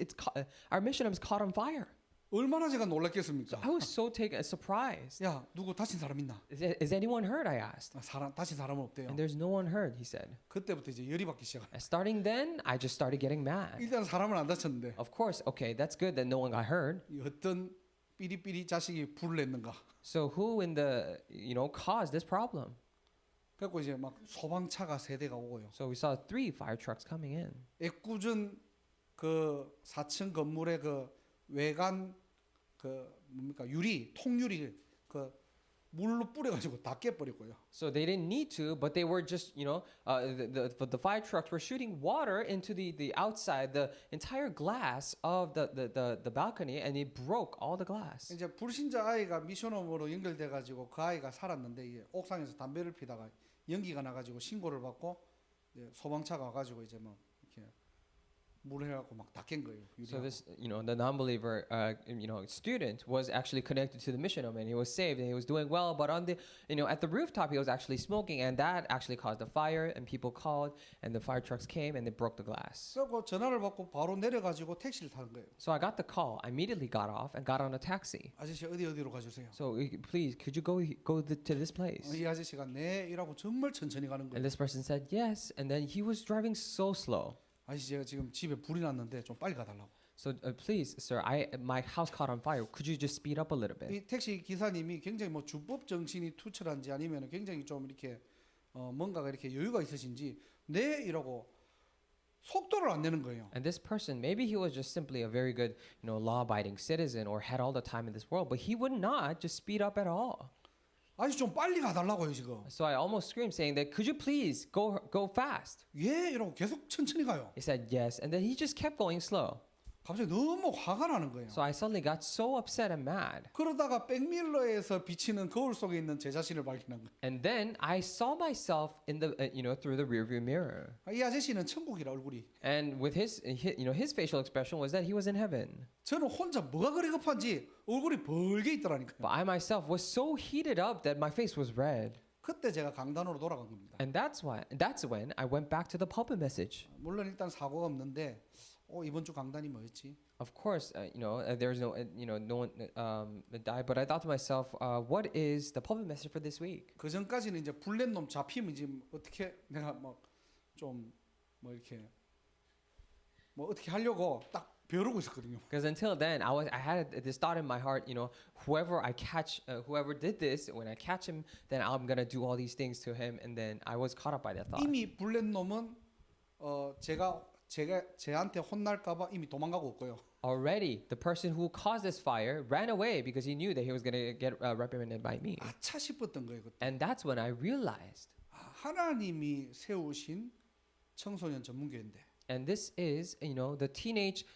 our mission home is caught on fire. 얼마나 제가 So 놀랐겠습니까? I was so taken surprised. 야, 누구 다친 사람 있나? Is anyone hurt? I asked. 다친 사람은 없대요. And there's no one hurt, he said. 그때부터 이제 열이 받기 시작해요. And starting then, I just started getting mad. 일단 사람은 안 다쳤는데 Of course, okay, that's good that no one got hurt. 이 어떤 삐리삐리 자식이 불을 냈는가? So who in the, caused this problem? 그래고 이제 막 소방차가 3대가 오고요. So we saw 3 fire trucks coming in. 애꿎은 그 4층 건물의 그 외관 그 뭡니까 유리 통유리 그 물로 뿌려가지고 다 깨버렸고요. So they didn't need to, but they were just, the fire trucks were shooting water into the outside, the entire glass of the balcony, and it broke all the glass. 이제 불신자 아이가 미션홈으로 연결돼가지고 그 아이가 살았는데 이제 옥상에서 담배를 피다가 연기가 나가지고 신고를 받고 이제 소방차가 와가지고 이제 뭐 이렇게 물을 해갖고 막 다 깬 거예요. So 유리하고. this, the non-believer, student was actually connected to the mission home, and he was saved, and he was doing well. But on the, at the rooftop, he was actually smoking, and that actually caused a fire. And people called, and the fire trucks came, and they broke the glass. 그래서 전화를 받고 바로 내려가지고 택시를 타는 거예요. So I got the call. I immediately got off and got on a taxi. 아저씨 어디로 가주세요. So please, could you to this place? 이 아저씨가 네 이라고 정말 천천히 가는 And 거예요. this person said yes, and then he was driving so slow. 아저씨 제가 지금 집에 불이 났는데 좀 빨리 가달라고. So please, sir, my house caught on fire. Could you just speed up a little bit? 이 택시 기사님이 굉장히 뭐 주법 정신이 투철한지 아니면 굉장히 좀 이렇게 뭔가가 이렇게 여유가 있으신지 네 이라고 속도를 안 내는 거예요. And this person, maybe he was just simply a very good, law-abiding citizen or had all the time in this world, but he would not just speed up at all. 아저씨 좀 빨리 가달라고요 지금. So I almost screamed, saying that, could you please go fast? 예 이러고 계속 천천히 가요. He said yes, and then he just kept going slow. 갑자기 너무 화가 나는 거예요. So I suddenly got so upset and mad. 그러다가 백밀러에서 비치는 거울 속에 있는 제 자신을 발견한 거예요. And then I saw myself in the, through the rearview mirror. 이 아저씨는 천국이라 얼굴이. And with his facial expression was that he was in heaven. 저는 혼자 뭐가 그리 급한지 얼굴이 벌게 있더라니까요. But I myself was so heated up that my face was red. 그때 제가 강단으로 돌아간 겁니다. And that's when I went back to the pulpit message. 물론 일단 사고가 없는데 이번 주 강단이 뭐였지? Of course, there's no, no one died. But I thought to myself, what is the pulpit message for this week? 그 전까지는 이제 불낸 놈 잡히면 지금 어떻게 내가 이렇게 어떻게 하려고 딱 벼르고 있었거든요. Because until then, I had this thought in my heart, whoever I catch, whoever did this, when I catch him, then I'm gonna do all these things to him. And then I was caught up by that thought. 이미 불낸 놈은 제가 제한테 혼날까봐 이미 도망가고 있고요. Already, the person who caused this fire ran away because he knew that he was gonna get reprimanded by me. 아차 싶었던 거예요 그때. And that's when I realized. 하나님이 세우신 청소년 전문교회인데. And this is, the teenage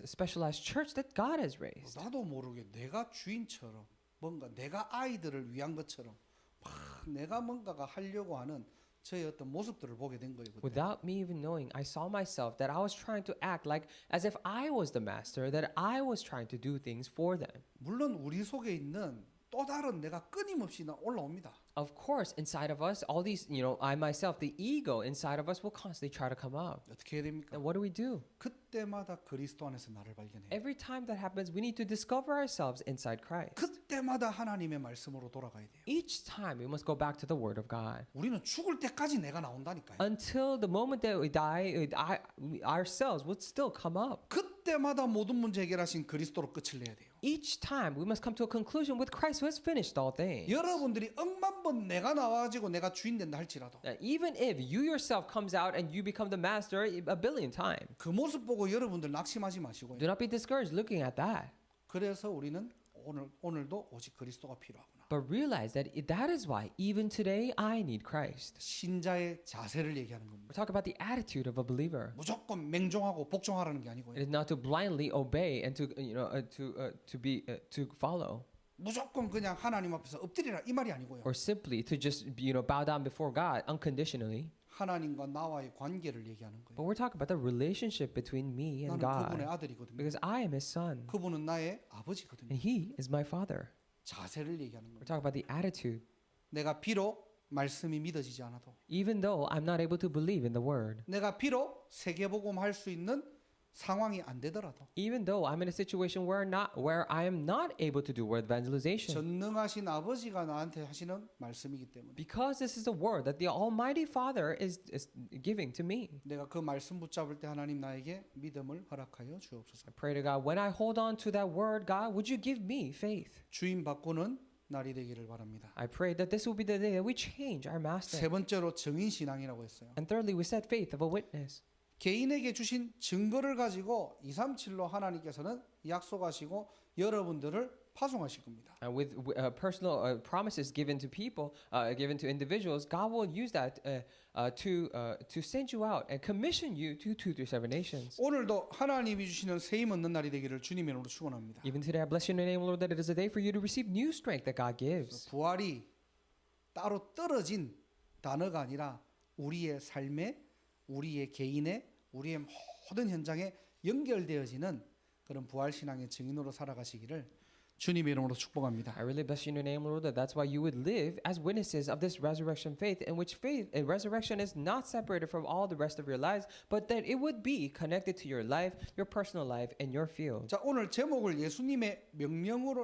specialized church that God has raised. 나도 모르게 내가 주인처럼 뭔가 내가 아이들을 위한 것처럼 막 내가 뭔가가 하려고 하는 저의 어떤 모습들을 보게 된 거예요. 그때. Without me even knowing, I saw myself that I was trying to act like as if I was the master, that I was trying to do things for them. 물론 우리 속에 있는 또 다른 내가 끊임없이 올라옵니다. Of course, inside of us, all these, I myself, the ego inside of us will constantly try to come out. 어떻게 해야 됩니까? And what do? 그때마다 그리스도 안에서 나를 발견해요. Every time that happens, we need to discover ourselves inside Christ. 그때마다 하나님의 말씀으로 돌아가야 돼요. Each time we must go back to the Word of God. 우리는 죽을 때까지 내가 나온다니까요. Until the moment that we die, we ourselves would still come up. 그때마다 모든 문제 해결하신 그리스도로 끝을 내야 돼요. Each time we must come to a conclusion with Christ who has finished all things. 여러분들이 억만 번 내가 나와가지고 내가 주인 된다 할지라도 Even if you yourself comes out and you become the master a billion times, 그 모습 보고 여러분들 낙심하지 마시고요. do not be discouraged looking at that. 그래서 우리는 오늘도 오직 그리스도가 필요하구나. But realize that that is why even today I need Christ. 신자의 자세를 얘기하는 겁니다. We're talking about the attitude of a believer. 무조건 맹종하고 복종하라는 게 아니고요. It is not to blindly obey and to follow, 무조건 그냥 하나님 앞에서 엎드리라 이 말이 아니고요. or simply to just bow down before God unconditionally. 하나님과 나와의 관계를 얘기하는 거예요. But we're talking about the relationship between me and 나는 그분의 God, 아들이거든요. because I am His son 그분은 나의 아버지거든요. and He is my father. 자세를 얘기하는 We're 거예요. talking about the attitude. 내가 비록 말씀이 믿어지지 않아도 Even though I'm not able to believe in the Word, 내가 비록 세계복음 할 수 있는 상황이 안 되더라도 Even though I'm in a situation where I am not able to do word evangelization. 전능하신 아버지가 나한테 하시는 말씀이기 때문에 Because this is the word that the Almighty Father is giving to me. 내가 그 말씀 붙잡을 때 하나님 나에게 믿음을 허락하여 주옵소서. I pray to God, when I hold on to that word, God, would you give me faith? 주인 바꾸는 날이 되기를 바랍니다. I pray that this will be the day that we change our master. 세 번째로 증인 신앙이라고 했어요. And thirdly, we said faith of a witness. 개인에게 주신 증거를 가지고 237로 하나님께서는 약속하시고 여러분들을 파송하실 겁니다. And with personal promises given to people, given to individuals, God will use that to send you out and commission you to 237 nations. 오늘도 하나님이 주시는 세임 얻는 날이 되기를 주님의 이름으로 축원합니다. Even today, I bless you in the name, Lord, that it is a day for you to receive new strength that God gives. 부활이 따로 떨어진 단어가 아니라 우리의 삶에, 우리의 개인의, 우리의 모든 현장에 연결되어지는 그런 부활 신앙의 증인으로 살아가시기를 주님의 이름으로 축복합니다. I really bless you in the name, Lord, that that's why you would live as witnesses of this resurrection faith, in which faith and resurrection is not separated from all the rest of your lives, but that it would be connected to your life, your personal life, and your field. 자, 오늘 제목을 예수님의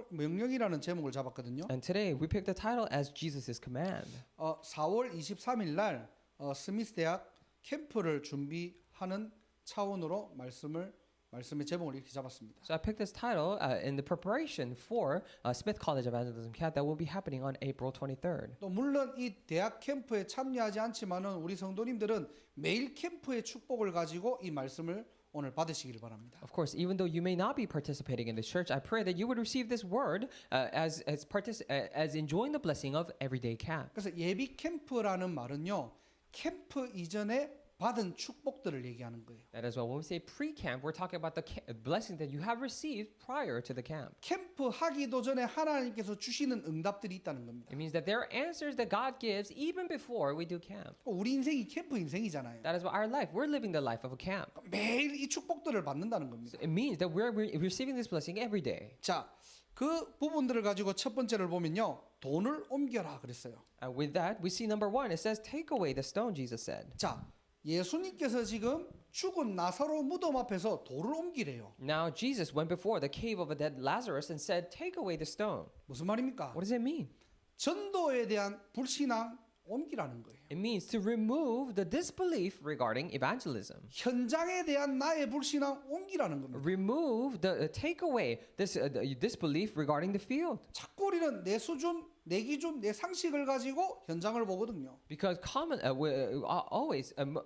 명령이라는 제목을 잡았거든요. And today we pick the title as Jesus' command. 4월 23일 날 스미스 대학 캠프를 준비하는 차원으로 말씀의 제목을 이렇게 잡았습니다. So I picked this title in the preparation for Smith College Evangelism Camp that will be happening on April 23rd. 또 물론 이 대학 캠프에 참여하지 않지만은 우리 성도님들은 매일 캠프의 축복을 가지고 이 말씀을 오늘 받으시기를 바랍니다. Of course, even though you may not be participating in the church, I pray that you would receive this word as enjoying the blessing of everyday camp. 그래서 예비 캠프라는 말은요, 캠프 이전에 받은 축복들을 얘기하는 거예요. That is why when we say pre-camp, we're talking about the blessing that you have received prior to the camp. 캠프 하기도 전에 하나님께서 주시는 응답들이 있다는 겁니다. It means that there are answers that God gives even before we do camp. 우리 인생이 캠프 인생이잖아요. That is why our life, we're living the life of a camp. 매일 이 축복들을 받는다는 겁니다. So it means that we're receiving this blessing every day. 자, 그 부분들을 가지고 첫 번째를 보면요, 돈을 옮겨라 그랬어요. And with that, we see number one, it says, take away the stone, Jesus said. 자, 예수님께서 지금 죽은 나사로 무덤 앞에서 돌을 옮기래요. Now Jesus went before the cave of a dead Lazarus and said, take away the stone. 무슨 말입니까? What does it mean? 전도에 대한 불신앙 옮기라는 거예요. It means to remove the disbelief regarding evangelism. 현장에 대한 나의 불신앙 옮기라는 겁니다. Remove take away this disbelief regarding the field. 자꾸 우리는 내 수준, 내 기준, 내 상식을 가지고 현장을 보거든요. Because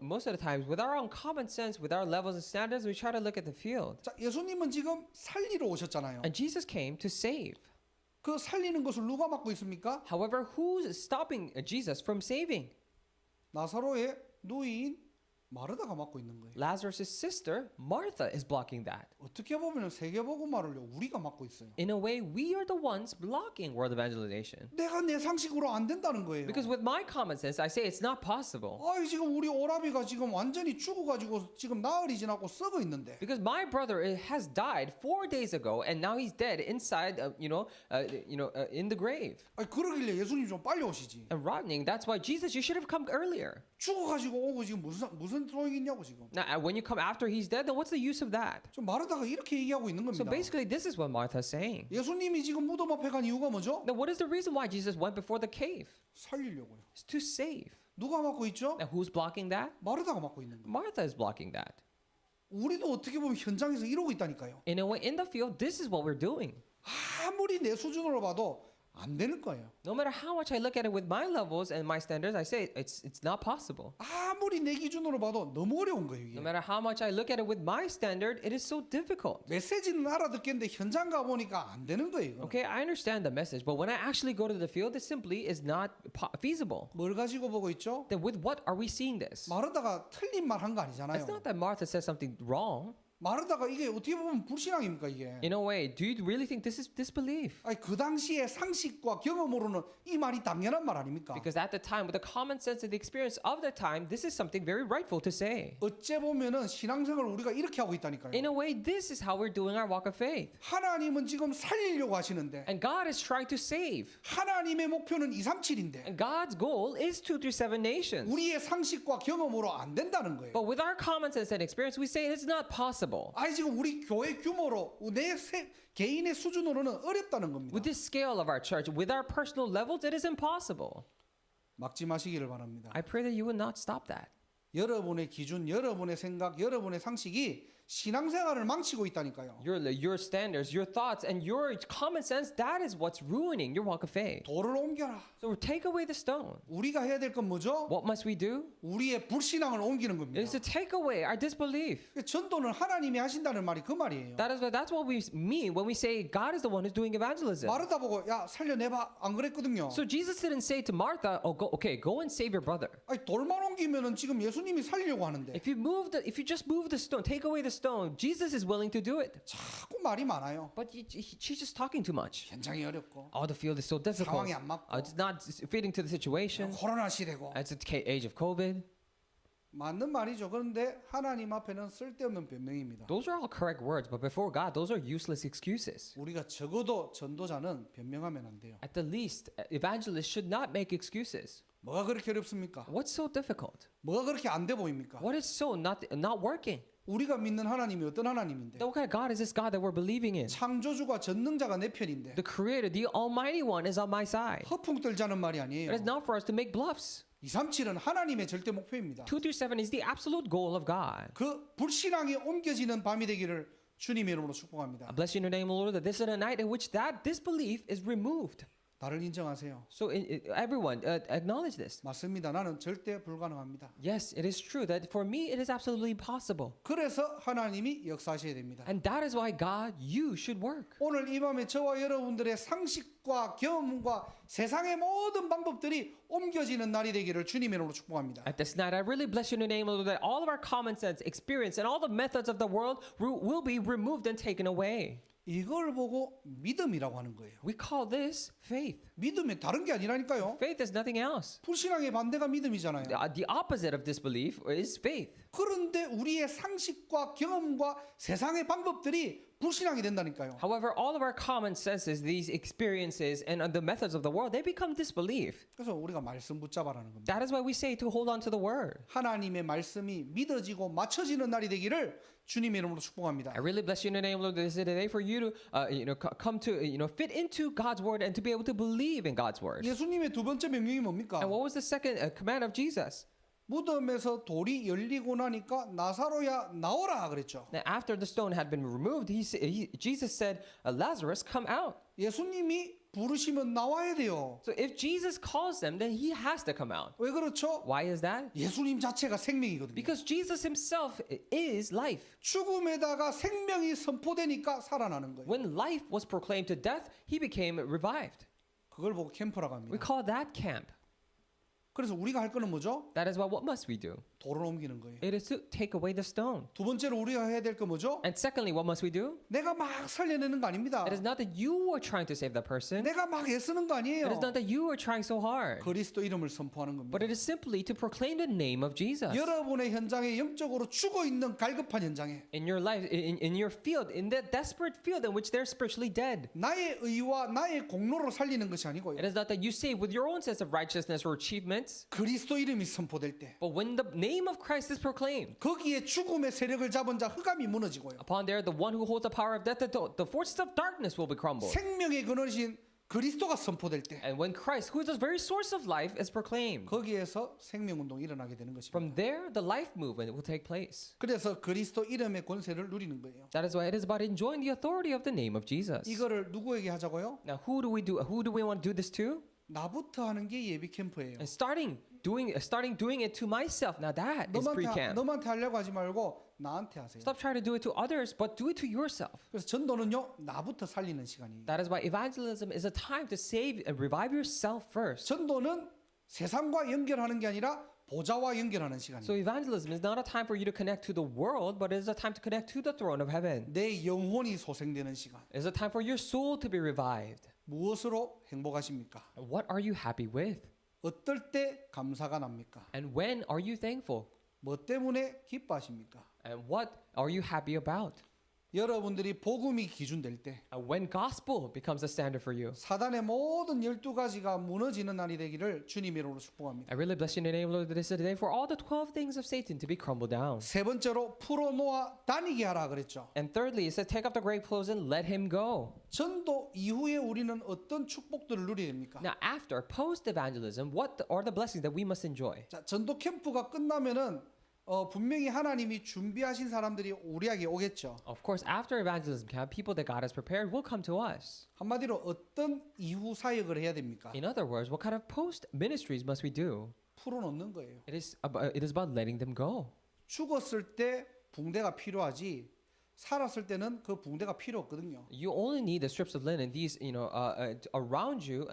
most of the times, with our own common sense, with our levels and standards, we try to look at the field. 자, 예수님은 지금 살리러 오셨잖아요. And Jesus came to save. 그 살리는 것을 누가 맡고 있습니까? However, who's stopping Jesus from saving? 나사로의 누이인 마르다가 맡고 있는 거예요. Lazarus' sister, Martha, is blocking that. 어떻게 보면 세계복음화를요 우리가 맡고 있어요. In a way, we are the ones blocking world evangelization. 내가 내 상식으로 안 된다는 거예요. Because with my common sense, I say it's not possible. 지금 우리 오라비가 지금 완전히 죽어가지고 지금 나흘이 지나고 썩어 있는데. Because my brother has died 4 days ago, and now he's dead inside, in the grave. 그러길래 예수님 좀 빨리 오시지. And rotting. That's why Jesus, you should have come earlier. 죽어가지고 오고 지금 무슨 소용이 있냐고 지금. Now, when you come after he's dead, then what's the use of that? 좀 마르다가 이렇게 얘기하고 있는 So 겁니다. basically, this is what Martha's saying. 예수님이 지금 무덤 앞에 간 이유가 뭐죠? Now, what is the reason why Jesus went before the cave? 살리려고요. It's to save. 누가 맡고 있죠? Now, who's blocking that? 마르다가 맡고 있는 거예요. Martha is blocking that. 우리도 어떻게 보면 현장에서 이러고 있다니까요. In a way, in the field, this is what we're doing. 아무리 내 수준으로 봐도 안 되는 거예요. No matter how much I look at it with my levels and my standards, I say it's not possible. 아무리 내 기준으로 봐도 너무 어려운 거예요. 이게. No matter how much I look at it with my standard, it is so difficult. 메시지는 알아듣겠는데 현장 가 보니까 안 되는 거예요. 이거는. Okay, I understand the message, but when I actually go to the field, it simply is not feasible. 뭘 가지고 보고 있죠? Then with what are we seeing this? 마르다가 틀린 말 한 거 아니잖아요. It's not that Martha said something wrong. 마르다가 이게 어떻게 보면 불신앙입니까 이게? In a way, do you really think this is disbelief? 그 당시의 상식과 경험으로는 이 말이 당연한 말 아닙니까? Because at the time, with the common sense and the experience of the time, this is something very rightful to say. 어째 보면은 신앙생활을 우리가 이렇게 하고 있다니까요. In a way, this is how we're doing our walk of faith. 하나님은 지금 살리려고 하시는데 And God is trying to save. 하나님의 목표는 237인데 And God's goal is 237 nations. 우리의 상식과 경험으로 안 된다는 거예요. But with our common sense and experience, we say it's not possible. impossible. 아니 지금 우리 교회 규모로 개인의 수준으로는 어렵다는 겁니다. With this scale of our church, with our personal levels, it is impossible. 막지 마시기를 바랍니다. I pray that you would not stop that. 여러분의 기준, 여러분의 생각, 여러분의 상식이 신앙생활을 망치고 있다니까요. Your standards, your thoughts, and your common sense, that is what's ruining your walk of faith. 돌을 옮겨라. So take away the stone. 우리가 해야 될 건 뭐죠? What must we do? 우리의 불신앙을 옮기는 It 겁니다. is to take away our disbelief. 전도는 하나님이 하신다는 말이 그 말이에요. That's what we mean when we say God is the one who's doing evangelism. 마르다 보고 야 살려내봐 안 그랬거든요. So Jesus didn't say to Martha, "Oh, go and save your brother." 아니 돌만 옮기면은 지금 예수님이 살려고 하는데 If you just move the stone, take away the stone, Jesus is willing to do it. 자꾸 말이 많아요. But she's just talking too much. 현장이 어렵고 Oh, the field is so difficult. 상황이 안 맞고 It's not fitting to the situation. 코로나 시대고 It's the age of COVID. 맞는 말이죠. 그런데 하나님 앞에는 쓸데없는 변명입니다. Those are all correct words, but before God, those are useless excuses. 우리가 적어도 전도자는 변명하면 안 돼요. At the least, evangelists should not make excuses. 뭐가 그렇게 어렵습니까? What's so difficult? 뭐가 그렇게 안 돼 보입니까? What is so not working? 우리가 믿는 하나님이 어떤 하나님인데? What kind of God is this God that we're believing in? 창조주가 전능자가 내 편인데 The Creator, the Almighty One, is on my side. 허풍 떨자는 말이 아니에요. It is not for us to make bluffs. 237은 하나님의 절대 목표입니다. 237 is the absolute goal of God. 그 불신앙이 옮겨지는 밤이 되기를 주님의 이름으로 축복합니다. I bless you in the name of the Lord that this is a night in which that disbelief is removed. 나를 인정하세요. So everyone acknowledge this. 맞습니다. 나는 절대 불가능합니다. Yes, it is true that for me it is absolutely impossible. 그래서 하나님이 역사하셔야 됩니다. And that is why God, you should work. 오늘 이 밤에 저와 여러분들의 상식과 경험과 세상의 모든 방법들이 옮겨지는 날이 되기를 주님의 이름으로 축복합니다. At this night, I really bless you in the name of the Lord that all of our common sense, experience, and all the methods of the world will be removed and taken away. 이걸 보고 믿음이라고 하는 거예요. We call this faith. 믿음이 다른 게 아니라니까요. Faith is nothing else. 불신앙의 반대가 믿음이잖아요. The opposite of disbelief is faith. 그런데 우리의 상식과 경험과 세상의 방법들이 불신앙이 된다니까요. However, all of our common senses, these experiences, and the methods of the world, they become disbelief. 그래서 우리가 말씀 붙잡아라는 겁니다. That is why we say to hold on to the word. 하나님의 말씀이 믿어지고 맞춰지는 날이 되기를 주님의 이름으로 축복합니다. I really bless you in the name of the Lord. This is the day for you to, come to, fit into God's word and to be able to believe in God's word. 예수님의 두 번째 명령이 뭡니까? And what was the second command of Jesus? 무덤에서 돌이 열리고 나니까 나사로야 나오라 그랬죠. Now, after the stone had been removed, Jesus said, Lazarus, come out. 예수님이 부르시면 나와야 돼요. So if Jesus calls them, then he has to come out. 왜 그렇죠? Why is that? 예수님 자체가 생명이거든요. Because Jesus himself is life. 죽음에다가 생명이 선포되니까 살아나는 거예요. When life was proclaimed to death, he became revived. 그걸 보고 캠프라고 We 합니다. call that camp. 그래서 우리가 할 거는 뭐죠? That is why what must we do? 돌을 옮기는 거예요. It is to take away the stone. 두 번째로 우리가 해야 될 거 뭐죠? And secondly, what must we do? 내가 막 살려내는 거 아닙니다. It is not that you are trying to save that person. 내가 막 애쓰는 거 It 아니에요. is not that you are trying so hard. 그리스도 이름을 선포하는 겁니다. But it is simply to proclaim the name of Jesus. 여러분의 현장에 영적으로 죽어 있는 갈급한 현장에 In your life, in your field, in that desperate field in which they're spiritually dead. 나의 의와 나의 공로로 살리는 것이 아니고요. It is not that you save with your own sense of righteousness or achievements, 그리스도 이름이 선포될 때 but when the name of Christ is proclaimed, 거기에 죽음의 세력을 잡은 자 흑암이 무너지고요. upon there, the one who holds the power of death, the forces of darkness will be crumbled. 생명의 근원이신 그리스도가 선포될 때 And when Christ, who is the very source of life, is proclaimed, 거기에서 생명운동이 일어나게 되는 것입니다. from there, the life movement will take place. 그래서 그리스도 이름의 권세를 누리는 거예요. That is why it is about enjoying the authority of the name of Jesus. 이거를 누구에게 하자고요? Now, who do we want to do this to? 나부터 하는 게 예비 캠프예요. And starting doing it to myself. Now that is pre-camp. 너한테 하려고 하지 말고 나한테 하세요. Stop trying to do it to others, but do it to yourself. 그래서 전도는요 나부터 살리는 시간이에요. That is why evangelism is a time to save and revive yourself first. 전도는 세상과 연결하는 게 아니라 보좌와 연결하는 So 시간이에요. evangelism is not a time for you to connect to the world, but it is a time to connect to the throne of heaven. 내 영혼이 소생되는 시간. It is a time for your soul to be revived. 무엇으로 행복하십니까? What are you happy with? 어떨 때 감사가 납니까? And when are you thankful? 뭐 때문에 기뻐하십니까? And what are you happy about? 여러분들이 복음이 기준될 때 When gospel becomes the standard for you. 사단의 모든 12가지가 무너지는 날이 되기를 주님의 이름으로 축복합니다. I really bless you in the name of the Lord that is today for all the 12 things of Satan to be crumbled down. 세 번째로 풀어놓아 다니게 하라 그랬죠. And thirdly, it says, take off the grave clothes and let him go. 전도 이후에 우리는 어떤 축복들을 누려야 됩니까? Now, after post-evangelism, are the blessings that we must enjoy? 자, 전도 캠프가 끝나면은 분명히 하나님이 준비하신 사람들이 우리에게 오겠죠. Of course, after evangelism camp, people that God has prepared will come to us. 한마디로 어떤 이후 사역을 해야 됩니까? In other words, what kind of post-ministries must we do? 풀어놓는 거예요. It is about letting them go. 죽었을 때 붕대가 필요하지 살았을 때는 그 붕대가 필요 없거든요. You only need the strips of linen, these, around you,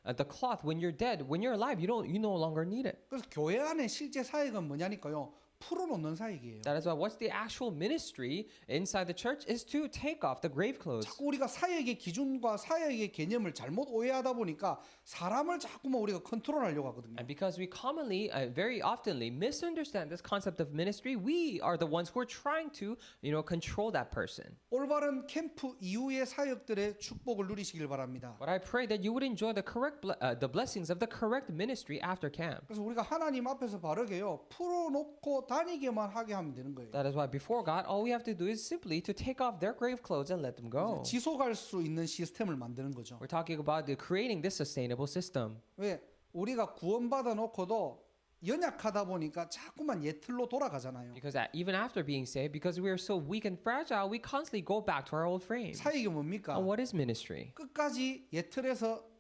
the cloth. When you're dead, when you're alive, you no longer need it. 그래서 교회 안에 실제 사역은 뭐냐니까요. 풀어놓는 사역이에요. That is why what's the actual ministry inside the church is to take off the grave clothes. 자꾸 우리가 사역의 기준과 사역의 개념을 잘못 오해하다 보니까 사람을 자꾸만 우리가 컨트롤하려고 하거든요. And because we commonly, very oftenly misunderstand this concept of ministry, we are the ones who are trying to, control that person. 올바른 캠프 이후의 사역들의 축복을 누리시길 바랍니다. But I pray that you would enjoy the the blessings of the correct ministry after camp. 그래서 우리가 하나님 앞에서 바르게요. 풀어놓고 다니게만 하게 하면 되는 거예요. That is why before God, all we have to do is simply to take off their grave clothes and let them go. 지속할 수 있는 시스템을 만드는 거죠. We're talking about creating this sustainable system. 왜 우리가 구원받아 놓고도 연약하다 보니까 자꾸만 옛틀로 돌아가잖아요. Because even after being saved, because we are so weak and fragile, we constantly go back to our old frames. 사역이 뭡니까? And what is ministry? 끝까지 옛틀에서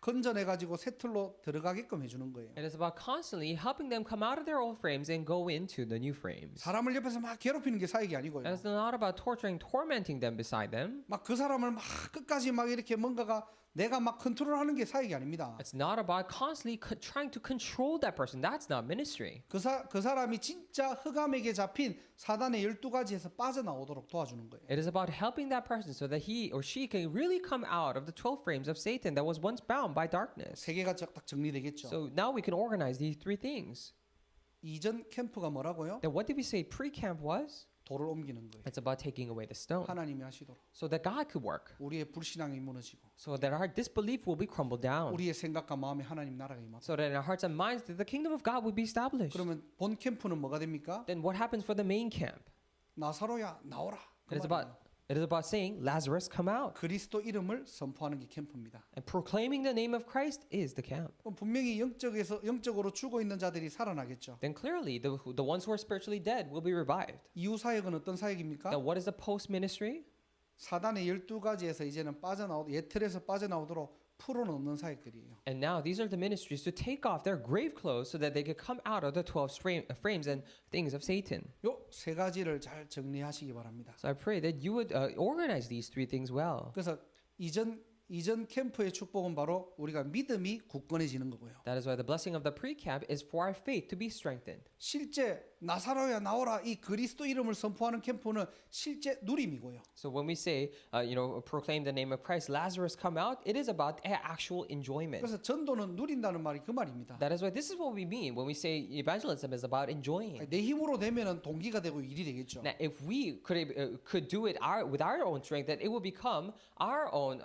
건져내 가지고 새 틀로 들어가게끔 해주는 거예요. It is about constantly helping them come out of their old frames and go into the new frames. 사람을 옆에서 막 괴롭히는 게 사역이 아니고요. And it's not about tormenting them beside them. 막 그 사람을 막 끝까지 막 이렇게 뭔가가 내가 막 컨트롤하는 게 사역이 아닙니다. It's not about constantly trying to control that person. That's not ministry. 그 사람이 진짜 흑암에게 잡힌 사단의 12가지에서 빠져나오도록 도와주는 거예요. It is about helping that person so that he or she can really come out of the 12 frames of Satan that was once bound by darkness. 세 개가 딱 정리되겠죠. So now we can organize these three things. 이전 캠프가 뭐라고요? Then what did we say pre-camp was? 돌을 옮기는 거예요. It's about taking away the stone 하나님이 하시도록 so that God could work, 우리의 불신앙이 무너지고 so that our disbelief will be crumbled down, 우리의 생각과 마음이 하나님 나라가 임하고. so that in our hearts and minds that the kingdom of God would be established. 그러면 본 캠프는 뭐가 됩니까? Then what happens for the main camp? 나사로야 나오라. 그 It is about saying, Lazarus, come out. 그리스도 이름을 선포하는 게 캠프입니다. And proclaiming the name of Christ is the camp. 그럼 분명히 영적으로 죽어 있는 자들이 살아나겠죠. Then clearly, the ones who are spiritually dead will be revived. 이후 사역은 어떤 사역입니까? Then what is the post ministry? 사단의 12가지에서 이제는 옛틀에서 빠져나오도록 풀어놓는 사역들이에요. And now these are the ministries to take off their grave clothes so that they could come out of the 12 frames and things of Satan. 요 세 가지를 잘 정리하시기 바랍니다. So I pray that you would organize these three things well. 그래서 이전 캠프의 축복은 바로 우리가 믿음이 굳건해지는 거고요. That is why the blessing of the pre-camp is for our faith to be strengthened. 실제 나사로야 나오라 이 그리스도 이름을 선포하는 캠프는 실제 누림이고요. So when we say, proclaim the name of Christ, Lazarus come out, it is about actual enjoyment. 그래서 전도는 누린다는 말이 그 말입니다. That is why this is what we mean when we say evangelism is about enjoying. 내 힘으로 되면은 동기가 되고 일이 되겠죠. Now, if we could do it with our own strength, that it will become our own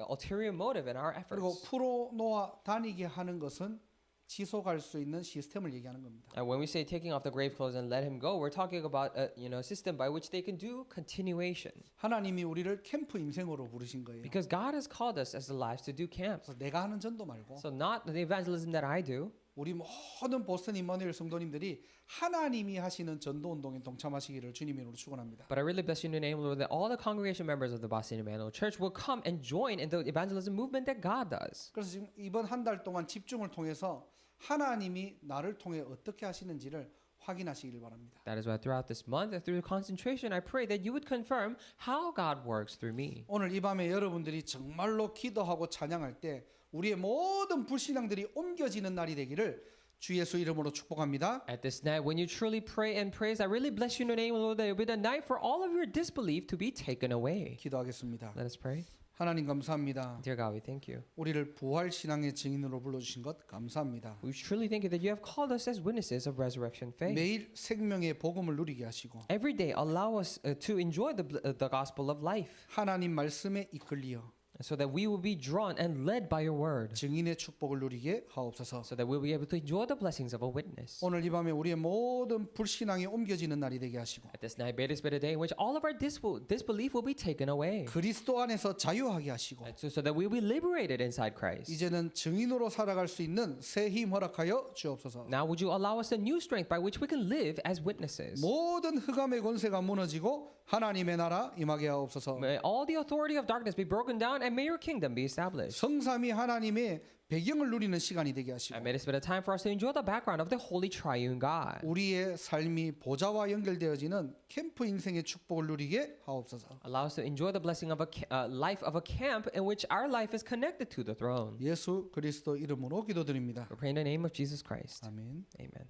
ulterior motive in our 그리고 efforts. 풀어놓아 다니게 하는 것은 지속할 수 있는 시스템을 얘기하는 겁니다. And when we say taking off the grave clothes and let him go, we're talking about a system by which they can do continuation. 하나님이 우리를 캠프 임생으로 부르신 거예요. Because God has called us as the lives to do camps. 그래서 내가 하는 전도 말고 So not the evangelism that I do. 우리 모든 보스턴 임마누엘 성도님들이 하나님이 하시는 전도 운동에 동참하시기를 주님의 이름으로 축원합니다. But I really bless you in the name of the Lord that all the congregation members of the Boston Emmanuel Church will come and join in the evangelism movement that God does. 그래서 지금 이번 한 달 동안 집중을 통해서 하나님이 나를 통해 어떻게 하시는지를 확인하시길 바랍니다. That is why throughout this month, through concentration, I pray that you would confirm how God works through me. 오늘 이 밤에 여러분들이 정말로 기도하고 찬양할 때 우리의 모든 불신앙들이 옮겨지는 날이 되기를 주 예수 이름으로 축복합니다. At this night, when you truly pray and praise, I really bless you in the name of the Lord that it will be the night for all of your disbelief to be taken away. 기도하겠습니다. Let us pray. 하나님 감사합니다. Dear God, we thank you. 우리를 부활 신앙의 증인으로 불러주신 것 감사합니다. We truly thank you that you have called us as witnesses of resurrection faith. 매일 생명의 복음을 누리게 하시고 Every day, allow us to enjoy the gospel of life, 하나님 말씀에 이끌리어 so that we will be drawn and led by your word, 증인의 축복을 누리게 하옵소서. so that we'll be able to enjoy the blessings of a witness. 오늘 이 밤에 우리의 모든 불신앙이 옮겨지는 날이 되게 하시고 At this night, may this be the day in which all of our disbelief will be taken away, 그리스도 안에서 자유하게 하시고 and so that we will be liberated inside Christ. 이제는 증인으로 살아갈 수 있는 새 힘 허락하여 주옵소서. Now, would you allow us a new strength by which we can live as witnesses? 모든 흑암의 권세가 무너지고 하나님의 나라 임하게 하옵소서. May all the authority of darkness be broken down, and may your kingdom be established. 성삼위 하나님의 배경을 누리는 시간이 되게 하시고 And may this be the time for us to enjoy the background of the Holy Triune God. 우리의 삶이 보좌와 연결되어지는 캠프 인생의 축복을 누리게 하옵소서. Allow us to enjoy the blessing of a life of a camp in which our life is connected to the throne. 예수 그리스도 이름으로 기도드립니다. We pray in the name of Jesus Christ. 아멘. Amen.